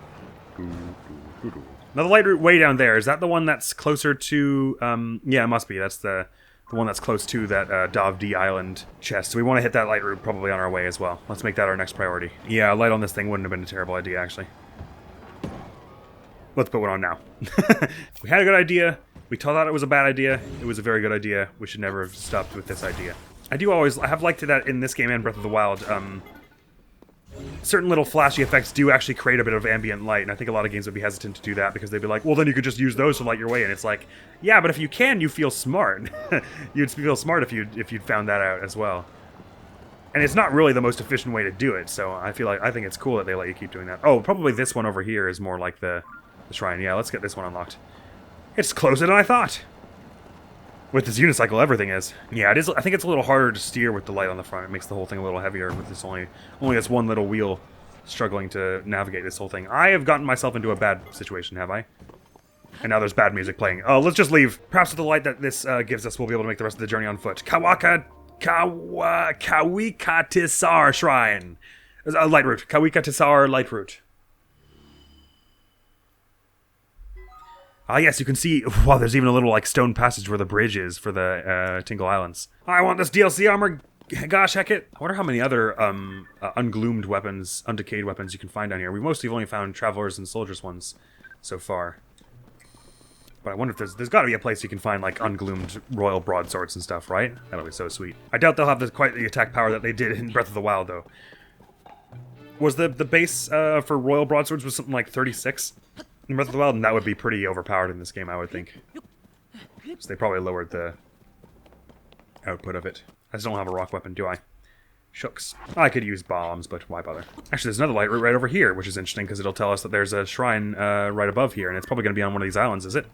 do. Now the light route way down there, is that the one that's closer to yeah, it must be. That's the one that's close to that Davdi Island chest. So we want to hit that light route probably on our way as well. Let's make that our next priority. Yeah, a light on this thing wouldn't have been a terrible idea, actually. Let's put one on now. We had a good idea. We thought it was a bad idea. It was a very good idea. We should never have stopped with this idea. I have liked that in this game and Breath of the Wild. Certain little flashy effects do actually create a bit of ambient light, and I think a lot of games would be hesitant to do that because they'd be like, well, then you could just use those to light your way, and it's like, yeah, but if you can, you feel smart. You'd feel smart if you'd found that out as well. And it's not really the most efficient way to do it, so I think it's cool that they let you keep doing that. Oh, probably this one over here is more like the shrine. Yeah, let's get this one unlocked. It's closer than I thought. With this unicycle, everything is. Yeah, it is. I think it's a little harder to steer with the light on the front. It makes the whole thing a little heavier with this only this one little wheel struggling to navigate this whole thing. I have gotten myself into a bad situation, have I? And now there's bad music playing. Oh, let's just leave. Perhaps with the light that this gives us, we'll be able to make the rest of the journey on foot. Kawikatisar Shrine. Light route. Kawikatisar light route. Ah, yes, you can see, wow, there's even a little, like, stone passage where the bridge is for the Tingle Islands. I want this DLC armor, gosh, heck it. I wonder how many other ungloomed weapons, undecayed weapons you can find down here. We mostly have only found Travelers and Soldiers ones so far. But I wonder if there's got to be a place you can find, like, ungloomed royal broadswords and stuff, right? That'll be so sweet. I doubt they'll have quite the attack power that they did in Breath of the Wild, though. Was the base for royal broadswords was something like 36? In Breath of the Wild, and that would be pretty overpowered in this game, I would think. So they probably lowered the output of it. I just don't have a rock weapon, do I? Shucks. I could use bombs, but why bother? Actually, there's another light route right over here, which is interesting because it'll tell us that there's a shrine right above here, and it's probably going to be on one of these islands, is it?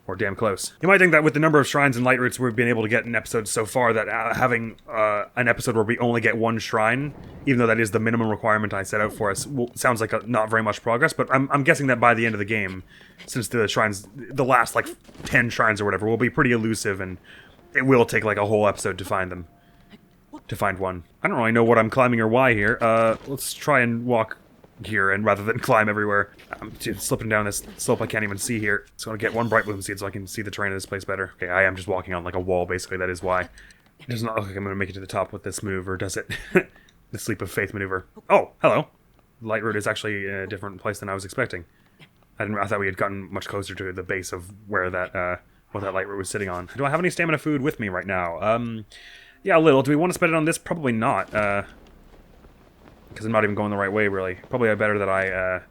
Or damn close. You might think that with the number of shrines and light routes we've been able to get in episodes so far, that having an episode where we only get one shrine, even though that is the minimum requirement I set out for us, sounds like not very much progress, but I'm guessing that by the end of the game, since the shrines, the last, like, 10 shrines or whatever, will be pretty elusive, and it will take, like, a whole episode to find them. To find one. I don't really know what I'm climbing or why here. Let's try and walk here, and rather than climb everywhere. I'm slipping down this slope I can't even see here. So I'm gonna get one bright bloom seed so I can see the terrain of this place better. Okay, I am just walking on like a wall, basically. That is why. It does not look like I'm gonna make it to the top with this move, or does it? The Sleep of Faith maneuver. Oh, hello. The light route is actually in a different place than I was expecting. I thought we had gotten much closer to the base of where that what that light route was sitting on. Do I have any stamina food with me right now? Yeah, a little. Do we want to spend it on this? Probably not. Because I'm not even going the right way, really. Probably better that I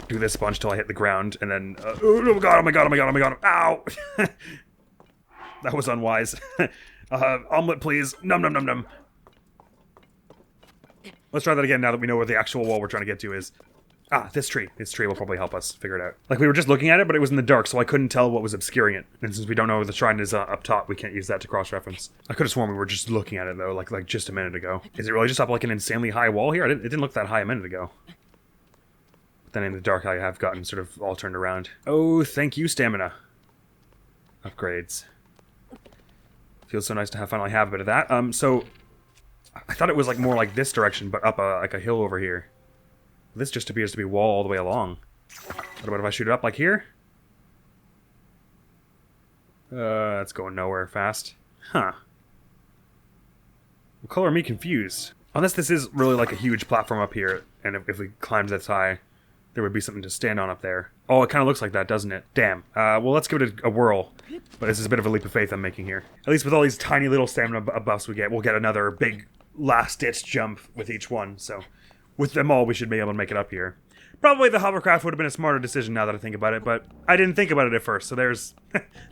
do this bunch till I hit the ground, and then... oh my god, oh my god, oh my god, oh my god, ow! That was unwise. Omelet, please. Num num num num. Let's try that again now that we know where the actual wall we're trying to get to is. Ah, this tree. This tree will probably help us figure it out. Like, we were just looking at it, but it was in the dark, so I couldn't tell what was obscuring it. And since we don't know where the shrine is up top, we can't use that to cross-reference. I could have sworn we were just looking at it, though, like just a minute ago. Is it really just up like an insanely high wall here? It didn't look that high a minute ago. But then in the dark, I have gotten sort of all turned around. Oh, thank you, stamina. Upgrades. Feels so nice to finally have a bit of that. So I thought it was like more like this direction, but up like a hill over here. This just appears to be a wall all the way along. What about if I shoot it up like here? That's going nowhere fast. Huh. What color are me confused? Unless this is really like a huge platform up here, and if we climbed this high, there would be something to stand on up there. Oh, it kind of looks like that, doesn't it? Damn. Well, let's give it a whirl. But this is a bit of a leap of faith I'm making here. At least with all these tiny little stamina buffs we get, we'll get another big last-ditch jump with each one, so with them all, we should be able to make it up here. Probably the hovercraft would have been a smarter decision now that I think about it, but I didn't think about it at first, so there's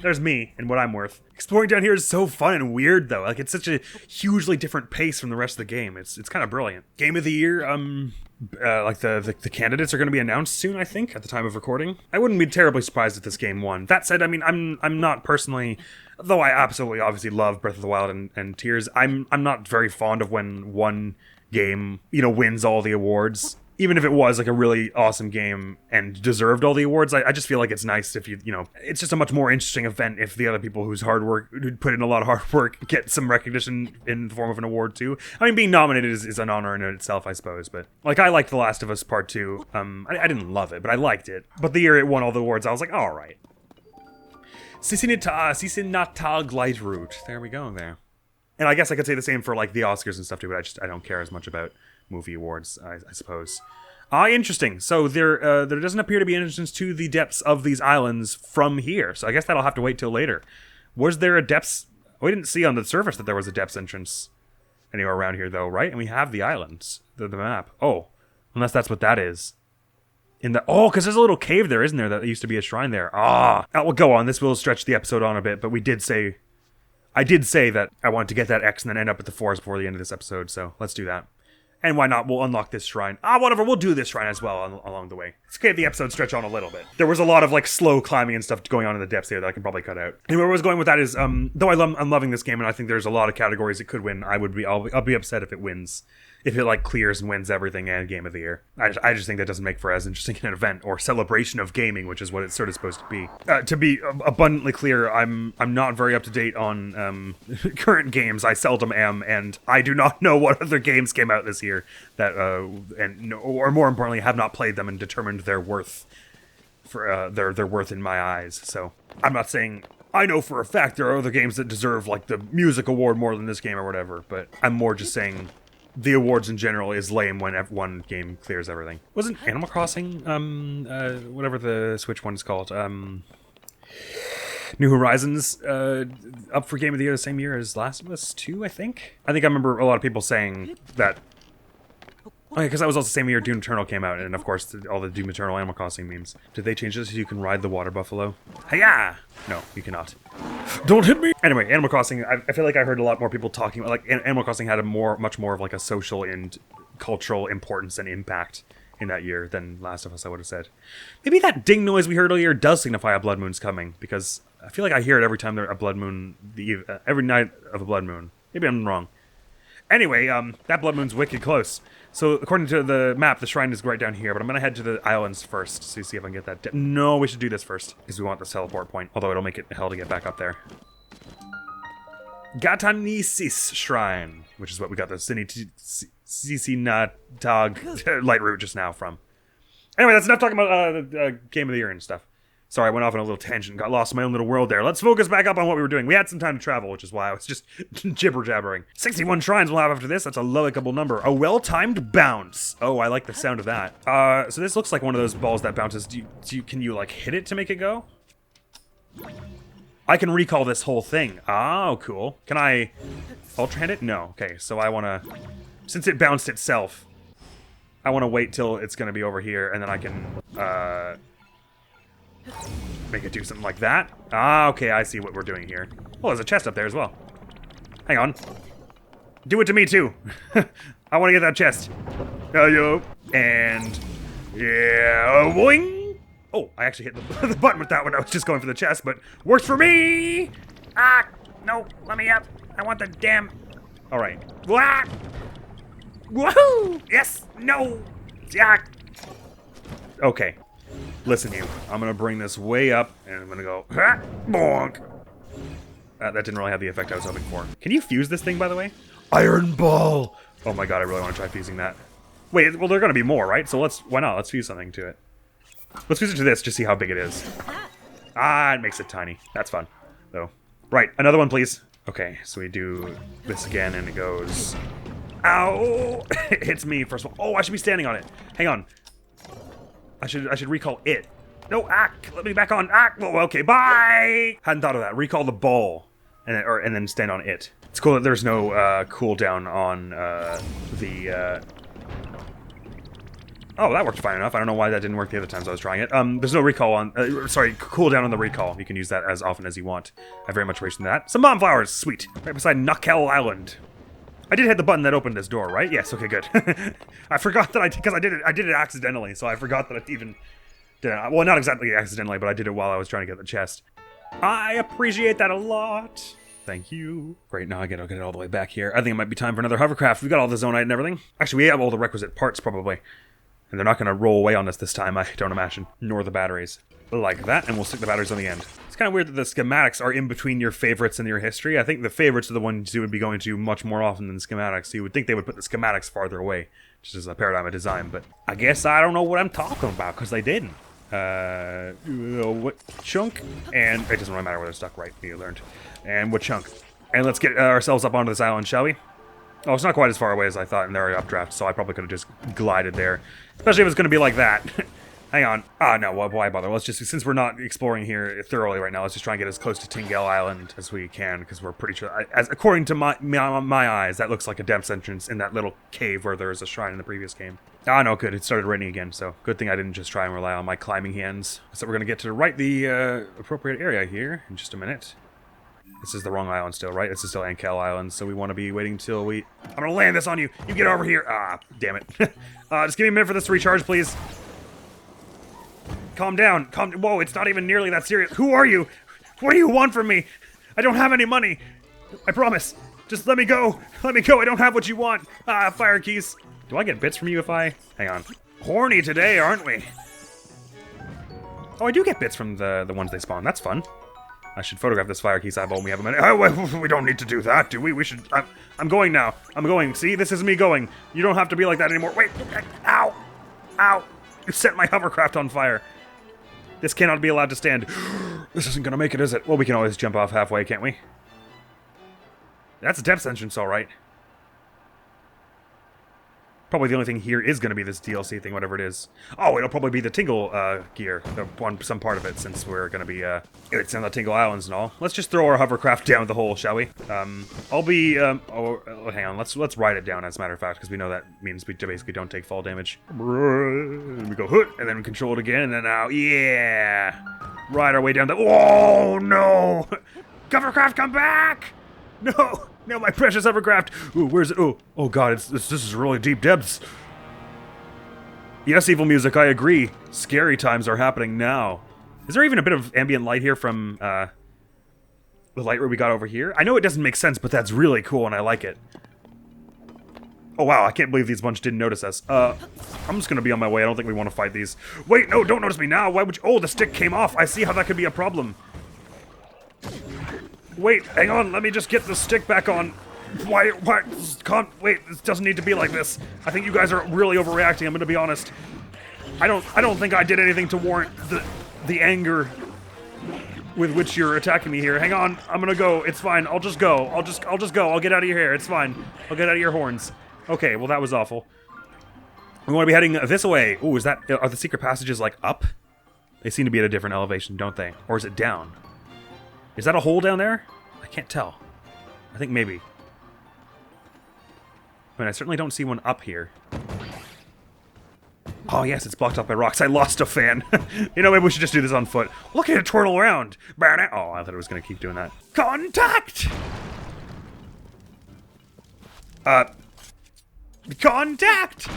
there's me and what I'm worth. Exploring down here is so fun and weird, though. Like, it's such a hugely different pace from the rest of the game. It's kind of brilliant. Game of the year, like the candidates are going to be announced soon, I think, at the time of recording. I wouldn't be terribly surprised if this game won. That said, I mean, I'm not personally, though I absolutely obviously love Breath of the Wild and Tears, I'm not very fond of when one game, you know, wins all the awards. Even if it was like a really awesome game and deserved all the awards, I just feel like it's nice if you know, it's just a much more interesting event if the other people who put in a lot of hard work get some recognition in the form of an award too. I mean, being nominated is an honor in itself, I suppose, but like I liked The Last of Us Part 2. I didn't love it, but I liked it. But the year it won all the awards, I was like, all right. Sisinatag Light Route. There we go there. And I guess I could say the same for like the Oscars and stuff too, but I don't care as much about movie awards, I suppose. Interesting. So there doesn't appear to be an entrance to the depths of these islands from here. So I guess that'll have to wait till later. Was there a depths? We didn't see on the surface that there was a depths entrance anywhere around here, though, right? And we have the islands, the map. Oh, unless that's what that is. Because there's a little cave there, isn't there? That used to be a shrine there. Well, go on. This will stretch the episode on a bit, but I did say that I wanted to get that X and then end up at the forest before the end of this episode, so let's do that. And why not? We'll unlock this shrine. Whatever, we'll do this shrine as well along the way. It's okay if the episode stretch on a little bit. There was a lot of, like, slow climbing and stuff going on in the depths here that I can probably cut out. And where I was going with that is, though I'm loving this game and I think there's a lot of categories it could win, I'll be upset if it wins. If it, like, clears and wins everything and Game of the Year. I just think that doesn't make for as interesting an event or celebration of gaming, which is what it's sort of supposed to be. To be abundantly clear, I'm not very up to date on current games. I seldom am, and I do not know what other games came out this year that, or more importantly, have not played them and determined their worth for their worth in my eyes. So I'm not saying I know for a fact there are other games that deserve like the music award more than this game or whatever, but I'm more just saying the awards in general is lame when one game clears everything. Wasn't Animal Crossing, whatever the Switch one is called, New Horizons, up for Game of the Year the same year as Last of Us 2, I think? I remember a lot of people saying that. Okay, because that was also the same year Doom Eternal came out, and of course, all the Doom Eternal Animal Crossing memes. Did they change this so you can ride the water buffalo? Hiya! No, you cannot. Don't hit me! Anyway, Animal Crossing, I feel like I heard a lot more people talking about, like, Animal Crossing had much more of, like, a social and cultural importance and impact in that year than Last of Us, I would have said. Maybe that ding noise we heard earlier does signify a blood moon's coming, because I feel like I hear it every time there's a blood moon, every night of a blood moon. Maybe I'm wrong. Anyway, that blood moon's wicked close. So, according to the map, the shrine is right down here, but I'm going to head to the islands first to see if I can get that. No, we should do this first, because we want this teleport point, although it'll make it hell to get back up there. Gatanisis Shrine, which is what we got the Sisinatag Light Route just now from. Anyway, that's enough talking about the Game of the Year and stuff. Sorry, I went off on a little tangent, got lost in my own little world there. Let's focus back up on what we were doing. We had some time to travel, which is why I was just jibber-jabbering. 61 shrines we'll have after this. That's a likable number. A well-timed bounce. Oh, I like the sound of that. So this looks like one of those balls that bounces. Can you, like, hit it to make it go? I can recall this whole thing. Oh, cool. Can I Ultra Hand it? No. Okay, so I want to... Since it bounced itself, I want to wait till it's going to be over here, and then I can... make it do something like that. Okay, I see what we're doing here. Oh, there's a chest up there as well. Hang on. Do it to me too. I want to get that chest. Yo. And yeah, boing. Oh, I actually hit the button with that one. I was just going for the chest, but works for me. Ah, no, let me up. I want the damn. All right. Wah! Woohoo! Yes. No. Yeah. Okay. Listen, you. I'm gonna bring this way up, and I'm gonna go. Ha! Bonk. That didn't really have the effect I was hoping for. Can you fuse this thing, by the way? Iron Ball! Oh my god, I really want to try fusing that. Wait, well, there are gonna be more, right? So why not? Let's fuse something to it. Let's fuse it to this, just see how big it is. Ah, it makes it tiny. That's fun, though. Right, another one, please. Okay, so we do this again, and it goes... Ow! It hits me, first of all. Oh, I should be standing on it. Hang on. I should recall it. No, let me back on. Oh, okay, bye! Hadn't thought of that. Recall the ball, and then stand on it. It's cool that there's no cooldown on the... Oh, that worked fine enough. I don't know why that didn't work the other times I was trying it. There's no recall on... cooldown on the recall. You can use that as often as you want. I very much appreciate that. Some bomb flowers! Sweet. Right beside Knuckle Island. I did hit the button that opened this door, right? Yes, okay, good. I forgot that because I did it accidentally, so I forgot that I even did it. Well, not exactly accidentally, but I did it while I was trying to get the chest. I appreciate that a lot. Thank you. Great, now I'll get it all the way back here. I think it might be time for another hovercraft. We've got all the zonite and everything. Actually, we have all the requisite parts, probably. And they're not going to roll away on us this time, I don't imagine. Nor the batteries. Like that, and we'll stick the batteries on the end. It's kind of weird that the schematics are in between your favorites and your history. I think the favorites are the ones you would be going to much more often than the schematics. So you would think they would put the schematics farther away, just as a paradigm of design. But I guess I don't know what I'm talking about, because they didn't. What chunk? And it doesn't really matter where they're stuck, right? You learned. And what chunk? And let's get ourselves up onto this island, shall we? Oh, it's not quite as far away as I thought in the area updraft, so I probably could have just glided there. Especially if it's going to be like that. Hang on. Ah, no, why bother? Let's just, since we're not exploring here thoroughly right now, let's just try and get as close to Tingle Island as we can, because we're pretty sure, according to my eyes, that looks like a depths entrance in that little cave where there was a shrine in the previous game. Ah, no, good. It started raining again, so good thing I didn't just try and rely on my climbing hands. So we're going to get to the appropriate area here in just a minute. This is the wrong island still, right? This is still Ankel Island, so we want to be waiting till we... I'm going to land this on you! You get over here! Ah, damn it. Just give me a minute for this to recharge, please. Calm down. Whoa, it's not even nearly that serious. Who are you? What do you want from me? I don't have any money. I promise. Just let me go. Let me go. I don't have what you want. Ah, fire keys. Do I get bits from you if I... Hang on. Horny today, aren't we? Oh, I do get bits from the ones they spawn. That's fun. I should photograph this fire key cycle when we have a minute. Oh, we don't need to do that, do we? We should... I'm going now. I'm going. See, this is me going. You don't have to be like that anymore. Wait. Ow. Ow. You set my hovercraft on fire. This cannot be allowed to stand. This isn't going to make it, is it? Well, we can always jump off halfway, can't we? That's a depth entrance, all right. Probably the only thing here is going to be this DLC thing, whatever it is. Oh, it'll probably be the Tingle gear, some part of it, since we're going to be, it's in the Tingle Islands and all. Let's just throw our hovercraft down the hole, shall we? I'll be, hang on, let's ride it down, as a matter of fact, because we know that means we basically don't take fall damage. And we go, hoot, and then we control it again, and then now, yeah! Ride our way down the, oh, no! Hovercraft, come back! No! No, my precious hovercraft! Ooh, where's it? Oh god, this is really deep depths. Yes, evil music, I agree. Scary times are happening now. Is there even a bit of ambient light here from, the light ray we got over here? I know it doesn't make sense, but that's really cool and I like it. Oh wow, I can't believe these bunch didn't notice us. I'm just gonna be on my way. I don't think we want to fight these. Wait, no, don't notice me now. Why would you? Oh, the stick came off. I see how that could be a problem. Wait, hang on, let me just get the stick back on. Why, wait, this doesn't need to be like this. I think you guys are really overreacting, I'm gonna be honest. I don't think I did anything to warrant the anger with which you're attacking me here. Hang on, I'm gonna go, it's fine, I'll just go. I'll just go, I'll get out of your hair, it's fine. I'll get out of your horns. Okay, well that was awful. We wanna be heading this way. Ooh, are the secret passages like up? They seem to be at a different elevation, don't they? Or is it down? Is that a hole down there? I can't tell. I think maybe. I mean, I certainly don't see one up here. Oh yes, it's blocked up by rocks. I lost a fan. You know, maybe we should just do this on foot. Look at it twirl around. Oh, I thought it was going to keep doing that. Contact! Contact!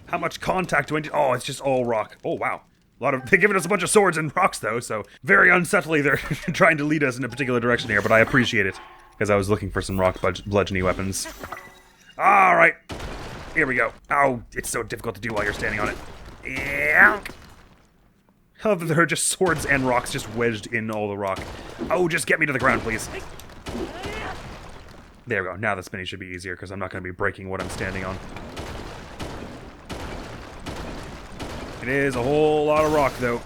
How much contact do I need? Oh, it's just all rock. Oh, wow. They've given us a bunch of swords and rocks, though, so very unsettling. They're trying to lead us in a particular direction here, but I appreciate it, because I was looking for some rock bludgeony weapons. Alright. Here we go. Oh, it's so difficult to do while you're standing on it. Yeah. I love that there are just swords and rocks just wedged in all the rock. Oh, just get me to the ground, please. There we go. Now the spinning should be easier, because I'm not going to be breaking what I'm standing on. It is a whole lot of rock, though.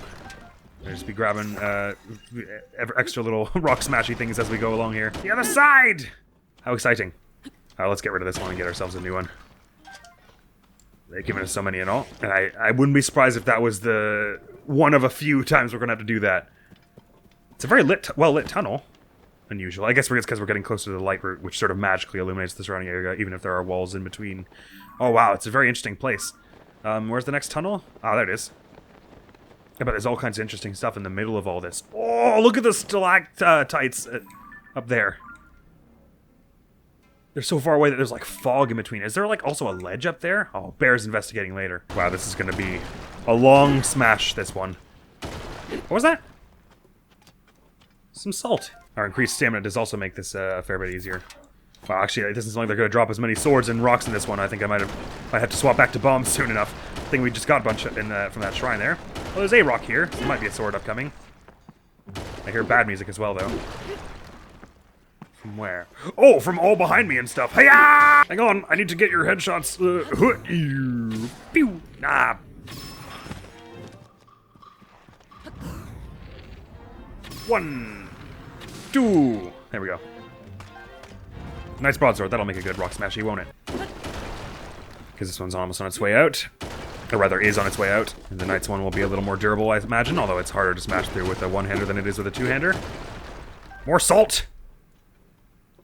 I'll just be grabbing extra little rock smashy things as we go along here. The other side! How exciting. Let's get rid of this one and get ourselves a new one. They've given us so many and all. And I wouldn't be surprised if that was the one of a few times we're going to have to do that. It's a very well-lit tunnel. Unusual. I guess it's because we're getting closer to the light route, which sort of magically illuminates the surrounding area, even if there are walls in between. Oh, wow. It's a very interesting place. Where's the next tunnel? Oh, there it is. Yeah, but there's all kinds of interesting stuff in the middle of all this. Oh, look at the stalactites up there. They're so far away that there's like fog in between. Is there like also a ledge up there? Oh, Bear's investigating later. Wow, this is going to be a long smash, this one. What was that? Some salt. Our increased stamina does also make this a fair bit easier. Well, actually, it doesn't seem like they're going to drop as many swords and rocks in this one. I think I might have to swap back to bombs soon enough. I think we just got a bunch from that shrine there. Well, there's a rock here. There might be a sword upcoming. I hear bad music as well, though. From where? Oh, from all behind me and stuff. Hi-ya! Hang on, I need to get your headshots. Pew! Ah. One, two. There we go. Nice broadsword. That'll make a good rock smashy, won't it? Because this one's almost on its way out. Or rather, is on its way out. And the Knight's one will be a little more durable, I imagine, although it's harder to smash through with a one-hander than it is with a two-hander. More salt!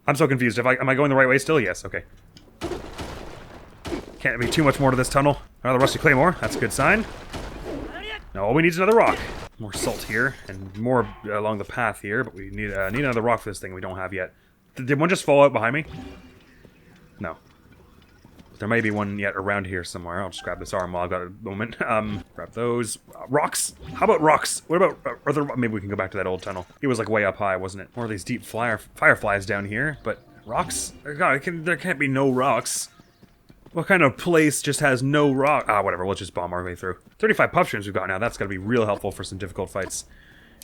I'm so confused. Am I going the right way still? Yes, okay. Can't be too much more to this tunnel. Another rusty claymore. That's a good sign. No, all we need is another rock. More salt here, and more along the path here, but we need another rock for this thing we don't have yet. Did one just fall out behind me? No. There may be one yet around here somewhere. I'll just grab this arm while I've got a moment. Grab those. Rocks! How about rocks? What about maybe we can go back to that old tunnel. It was like way up high, wasn't it? More of these deep fireflies down here, but rocks? God, there can't be no rocks. What kind of place just has no rock? Ah, whatever, we'll just bomb our way through. 35 puff streams we've got now. That's gonna be real helpful for some difficult fights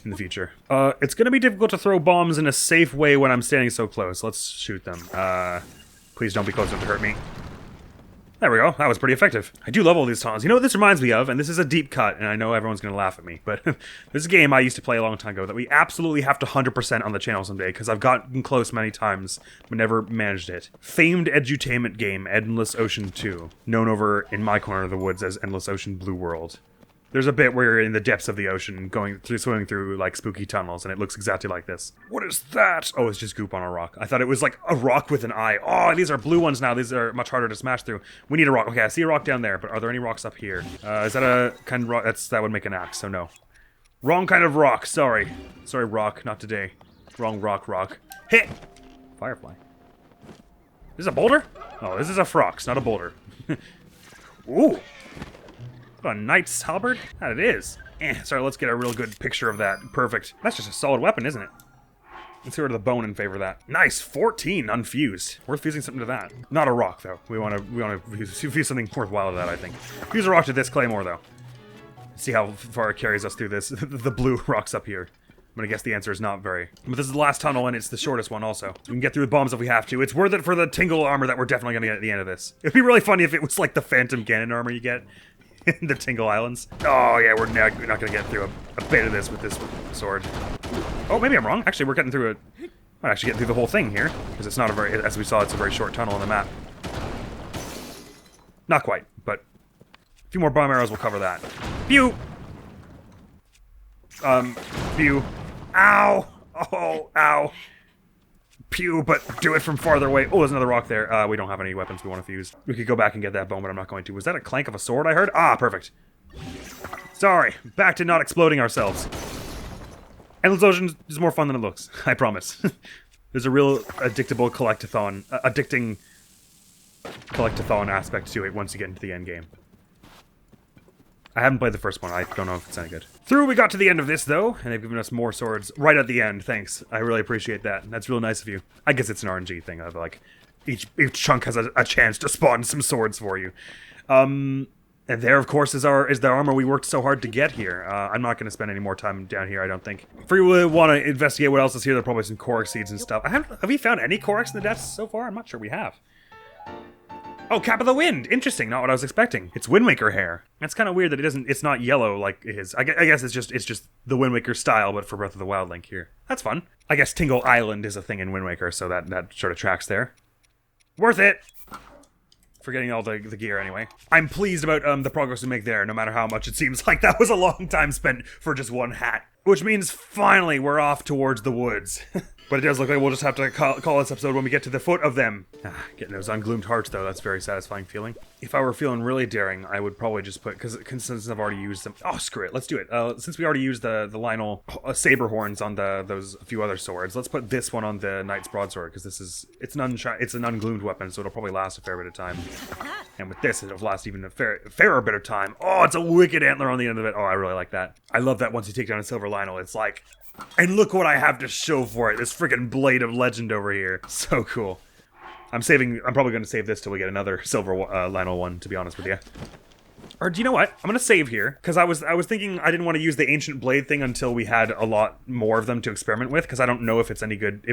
in the future. It's gonna be difficult to throw bombs in a safe way when I'm standing so close. Let's shoot them. Please don't be close enough to hurt me. There we go. That was pretty effective. I do love all these tunnels. You know what this reminds me of? And this is a deep cut, and I know everyone's going to laugh at me, but this is a game I used to play a long time ago that we absolutely have to 100% on the channel someday, because I've gotten close many times, but never managed it. Famed edutainment game, Endless Ocean 2, known over in my corner of the woods as Endless Ocean Blue World. There's a bit where you're in the depths of the ocean, swimming through, like, spooky tunnels, and it looks exactly like this. What is that? Oh, it's just goop on a rock. I thought it was, like, a rock with an eye. Oh, these are blue ones now. These are much harder to smash through. We need a rock. Okay, I see a rock down there, but are there any rocks up here? Is that a kind of rock? That would make an axe, so no. Wrong kind of rock. Sorry. Sorry, rock. Not today. Wrong rock. Hit! Firefly. Is this a boulder? Oh, this is a frox, not a boulder. Ooh! A knight's halberd? That it is. Sorry, let's get a real good picture of that. Perfect. That's just a solid weapon, isn't it? Let's get rid of the bone in favor of that. Nice, 14 unfused. Worth fusing something to that. Not a rock though. We want to fuse something worthwhile to that, I think. Fuse a rock to this claymore though. See how far it carries us through this. The blue rocks up here. I'm gonna guess the answer is not very. But this is the last tunnel and it's the shortest one also. So we can get through the bombs if we have to. It's worth it for the tingle armor that we're definitely gonna get at the end of this. It'd be really funny if it was like the Phantom Ganon armor you get in the Tingle Islands. Oh yeah, we're not gonna get through a bit of this with this sword. Oh, maybe I'm wrong. Actually, we're getting through it. Might actually get through the whole thing here, because it's not a very, as we saw, it's a very short tunnel on the map. Not quite, but a few more bomb arrows will cover that. Pew! Pew. Ow! Oh, ow. Pew, but do it from farther away. Oh, there's another rock there. We don't have any weapons we want to fuse. We could go back and get that bone, but I'm not going to. Was that a clank of a sword I heard? Ah, perfect. Sorry. Back to not exploding ourselves. Endless Ocean is more fun than it looks. I promise. There's a real addictable collectathon. Addicting collectathon aspect to it once you get into the end game. I haven't played the first one. I don't know if it's any good. Through we got to the end of this, though, and they've given us more swords right at the end. Thanks. I really appreciate that. That's real nice of you. I guess it's an RNG thing of, like, each chunk has a chance to spawn some swords for you. And there, of course, is the armor we worked so hard to get here. I'm not going to spend any more time down here, I don't think. If we really want to investigate what else is here, there are probably some Korok seeds and stuff. Have we found any Koroks in the depths so far? I'm not sure we have. Oh, Cap of the Wind! Interesting, not what I was expecting. It's Wind Waker hair. That's kind of weird that it's not yellow like his. I guess it's just the Wind Waker style, but for Breath of the Wild Link here. That's fun. I guess Tingle Island is a thing in Wind Waker, so that sort of tracks there. Worth it! Forgetting all the gear anyway. I'm pleased about the progress we make there, no matter how much it seems like that was a long time spent for just one hat. Which means finally we're off towards the woods. But it does look like we'll just have to call this episode when we get to the foot of them. Getting those ungloomed hearts, though, that's a very satisfying feeling. If I were feeling really daring, I would probably just put, because since I've already used them... Oh, screw it, let's do it. Since we already used the Lionel saber horns on those few other swords, let's put this one on the Knight's Broadsword, because it's an ungloomed weapon, so it'll probably last a fair bit of time. And with this, it'll last even a fairer bit of time. Oh, it's a wicked antler on the end of it. Oh, I really like that. I love that once you take down a silver Lionel, it's like... And look what I have to show for it. This freaking Blade of Legend over here. So cool. I'm probably going to save this till we get another silver Lionel one, to be honest with you. Or do you know what? I'm going to save here, because I was thinking I didn't want to use the Ancient Blade thing until we had a lot more of them to experiment with, because I don't know if it's any good.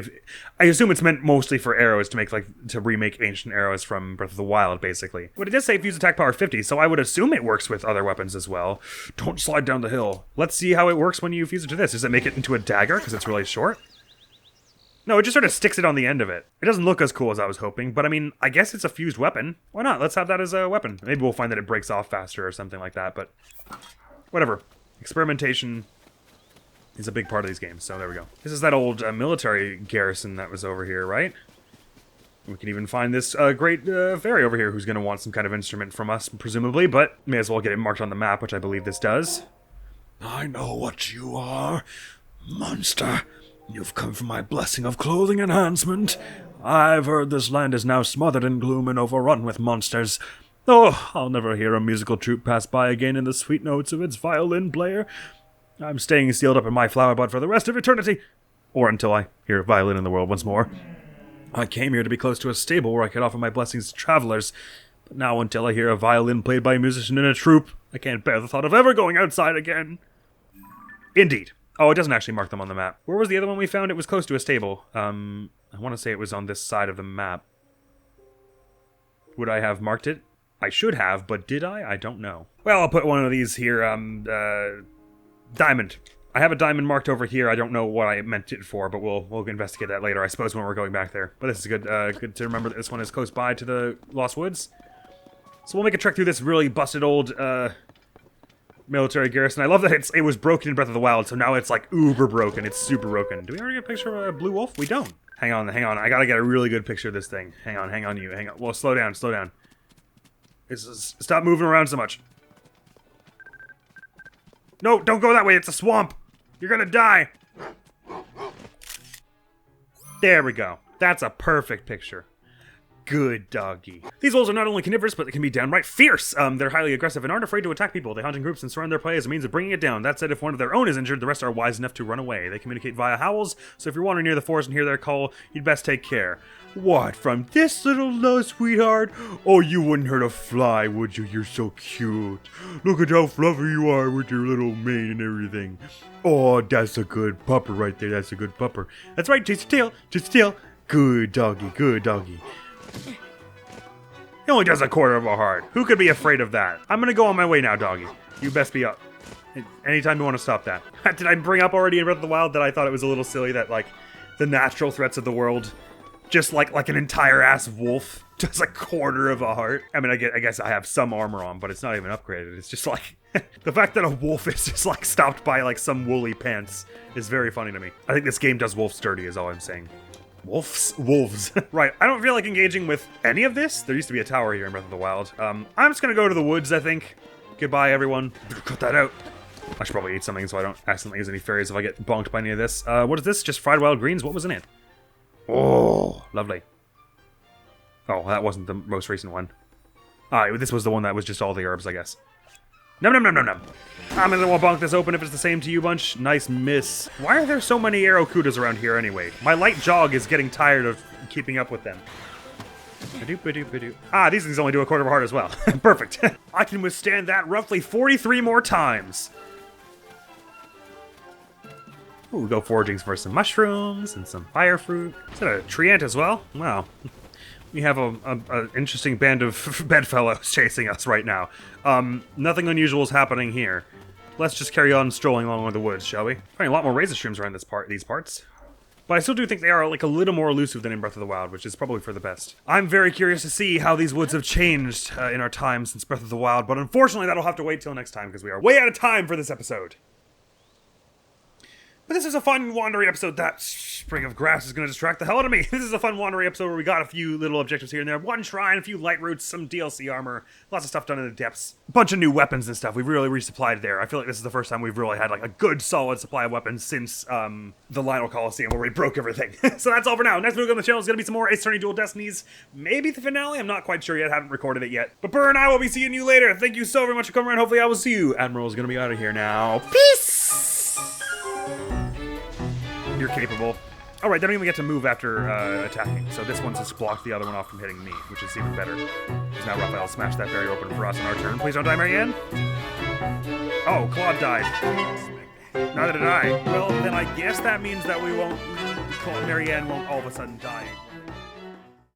I assume it's meant mostly for arrows to remake ancient arrows from Breath of the Wild, basically. But it does say fuse attack power 50, so I would assume it works with other weapons as well. Don't slide down the hill. Let's see how it works when you fuse it to this. Does it make it into a dagger, because it's really short? No, it just sort of sticks it on the end of it. It doesn't look as cool as I was hoping, but I mean, I guess it's a fused weapon. Why not? Let's have that as a weapon. Maybe we'll find that it breaks off faster or something like that, but whatever. Experimentation is a big part of these games, so there we go. This is that old military garrison that was over here, right? We can even find this great fairy over here who's going to want some kind of instrument from us, presumably, but may as well get it marked on the map, which I believe this does. I know what you are, monster. You've come for my blessing of clothing enhancement. I've heard this land is now smothered in gloom and overrun with monsters. Oh, I'll never hear a musical troupe pass by again in the sweet notes of its violin player. I'm staying sealed up in my flower bud for the rest of eternity. Or until I hear a violin in the world once more. I came here to be close to a stable where I could offer my blessings to travelers. But now until I hear a violin played by a musician in a troupe, I can't bear the thought of ever going outside again. Indeed. Oh, it doesn't actually mark them on the map. Where was the other one we found? It was close to a stable. I want to say it was on this side of the map. Would I have marked it? I should have, but did I? I don't know. Well, I'll put one of these here. Diamond. I have a diamond marked over here. I don't know what I meant it for, but we'll investigate that later, I suppose, when we're going back there. But this is good. Good to remember that this one is close by to the Lost Woods. So we'll make a trek through this really busted old military garrison. I love that it was broken in Breath of the Wild, so now it's like uber broken. It's super broken. Do we already get a picture of a blue wolf? We don't. Hang on. I gotta get a really good picture of this thing. Hang on. Well, slow down. Stop moving around so much. No, don't go that way. It's a swamp. You're gonna die. There we go. That's a perfect picture. Good doggy. These wolves are not only carnivorous, but they can be downright fierce. They're highly aggressive and aren't afraid to attack people. They hunt in groups and surround their prey as a means of bringing it down. That said, if one of their own is injured, the rest are wise enough to run away. They communicate via howls, so if you're wandering near the forest and hear their call, you'd best take care. What, from this little love, sweetheart? Oh, you wouldn't hurt a fly, would you? You're so cute. Look at how fluffy you are with your little mane and everything. Oh, that's a good pupper right there. That's a good pupper. That's right, chase your tail. Good doggy. He only does a quarter of a heart. Who could be afraid of that? I'm gonna go on my way now, doggy. You best be up. Anytime you want to stop that. Did I bring up already in Breath of the Wild that I thought it was a little silly that, like, the natural threats of the world, just like an entire ass wolf, just a quarter of a heart? I mean, I guess I have some armor on, but it's not even upgraded. It's just like, the fact that a wolf is just like stopped by like some woolly pants is very funny to me. I think this game does wolves dirty is all I'm saying. Wolves. Right, I don't feel like engaging with any of this. There used to be a tower here in Breath of the Wild. I'm just gonna go to the woods, I think. Goodbye, everyone. Cut that out. I should probably eat something so I don't accidentally use any fairies if I get bonked by any of this. What is this? Just fried wild greens? What was in it? Oh, lovely. Oh, that wasn't the most recent one. Alright, this was the one that was just all the herbs, I guess. Num num num num num. I'm gonna bonk this open if it's the same to you bunch. Nice miss. Why are there so many arrow kudas around here anyway? My light jog is getting tired of keeping up with them. These things only do a quarter of a heart as well. Perfect. I can withstand that roughly 43 more times. Ooh, go foraging for some mushrooms and some fire fruit. Is that a tree ant as well? Wow. We have an interesting band of bedfellows chasing us right now. Nothing unusual is happening here. Let's just carry on strolling along the woods, shall we? Finding a lot more razor streams around these parts. But I still do think they are like a little more elusive than in Breath of the Wild, which is probably for the best. I'm very curious to see how these woods have changed in our time since Breath of the Wild, but unfortunately that'll have to wait till next time because we are way out of time for this episode. But this is a fun, wandery episode. That sprig of grass is going to distract the hell out of me. This is a fun, wandery episode where we got a few little objectives here and there. One shrine, a few light roots, some DLC armor, lots of stuff done in the depths. A bunch of new weapons and stuff. We've really resupplied there. I feel like this is the first time we've really had like a good, solid supply of weapons since the Lionel Coliseum where we broke everything. So that's all for now. Next week on the channel is going to be some more Ace Attorney Dual Destinies. Maybe the finale? I'm not quite sure yet. I haven't recorded it yet. But Purah and I will be seeing you later. Thank you so very much for coming around. Hopefully I will see you. Admiral is going to be out of here now. Peace! You're capable. Alright, they don't even get to move after attacking, so this one's just blocked the other one off from hitting me, which is even better. Because now Raphael smashed that barrier open for us on our turn. Please don't die, Marianne. Oh, Claude died. Neither did I. Well, then I guess that means that we won't... Marianne won't all of a sudden die.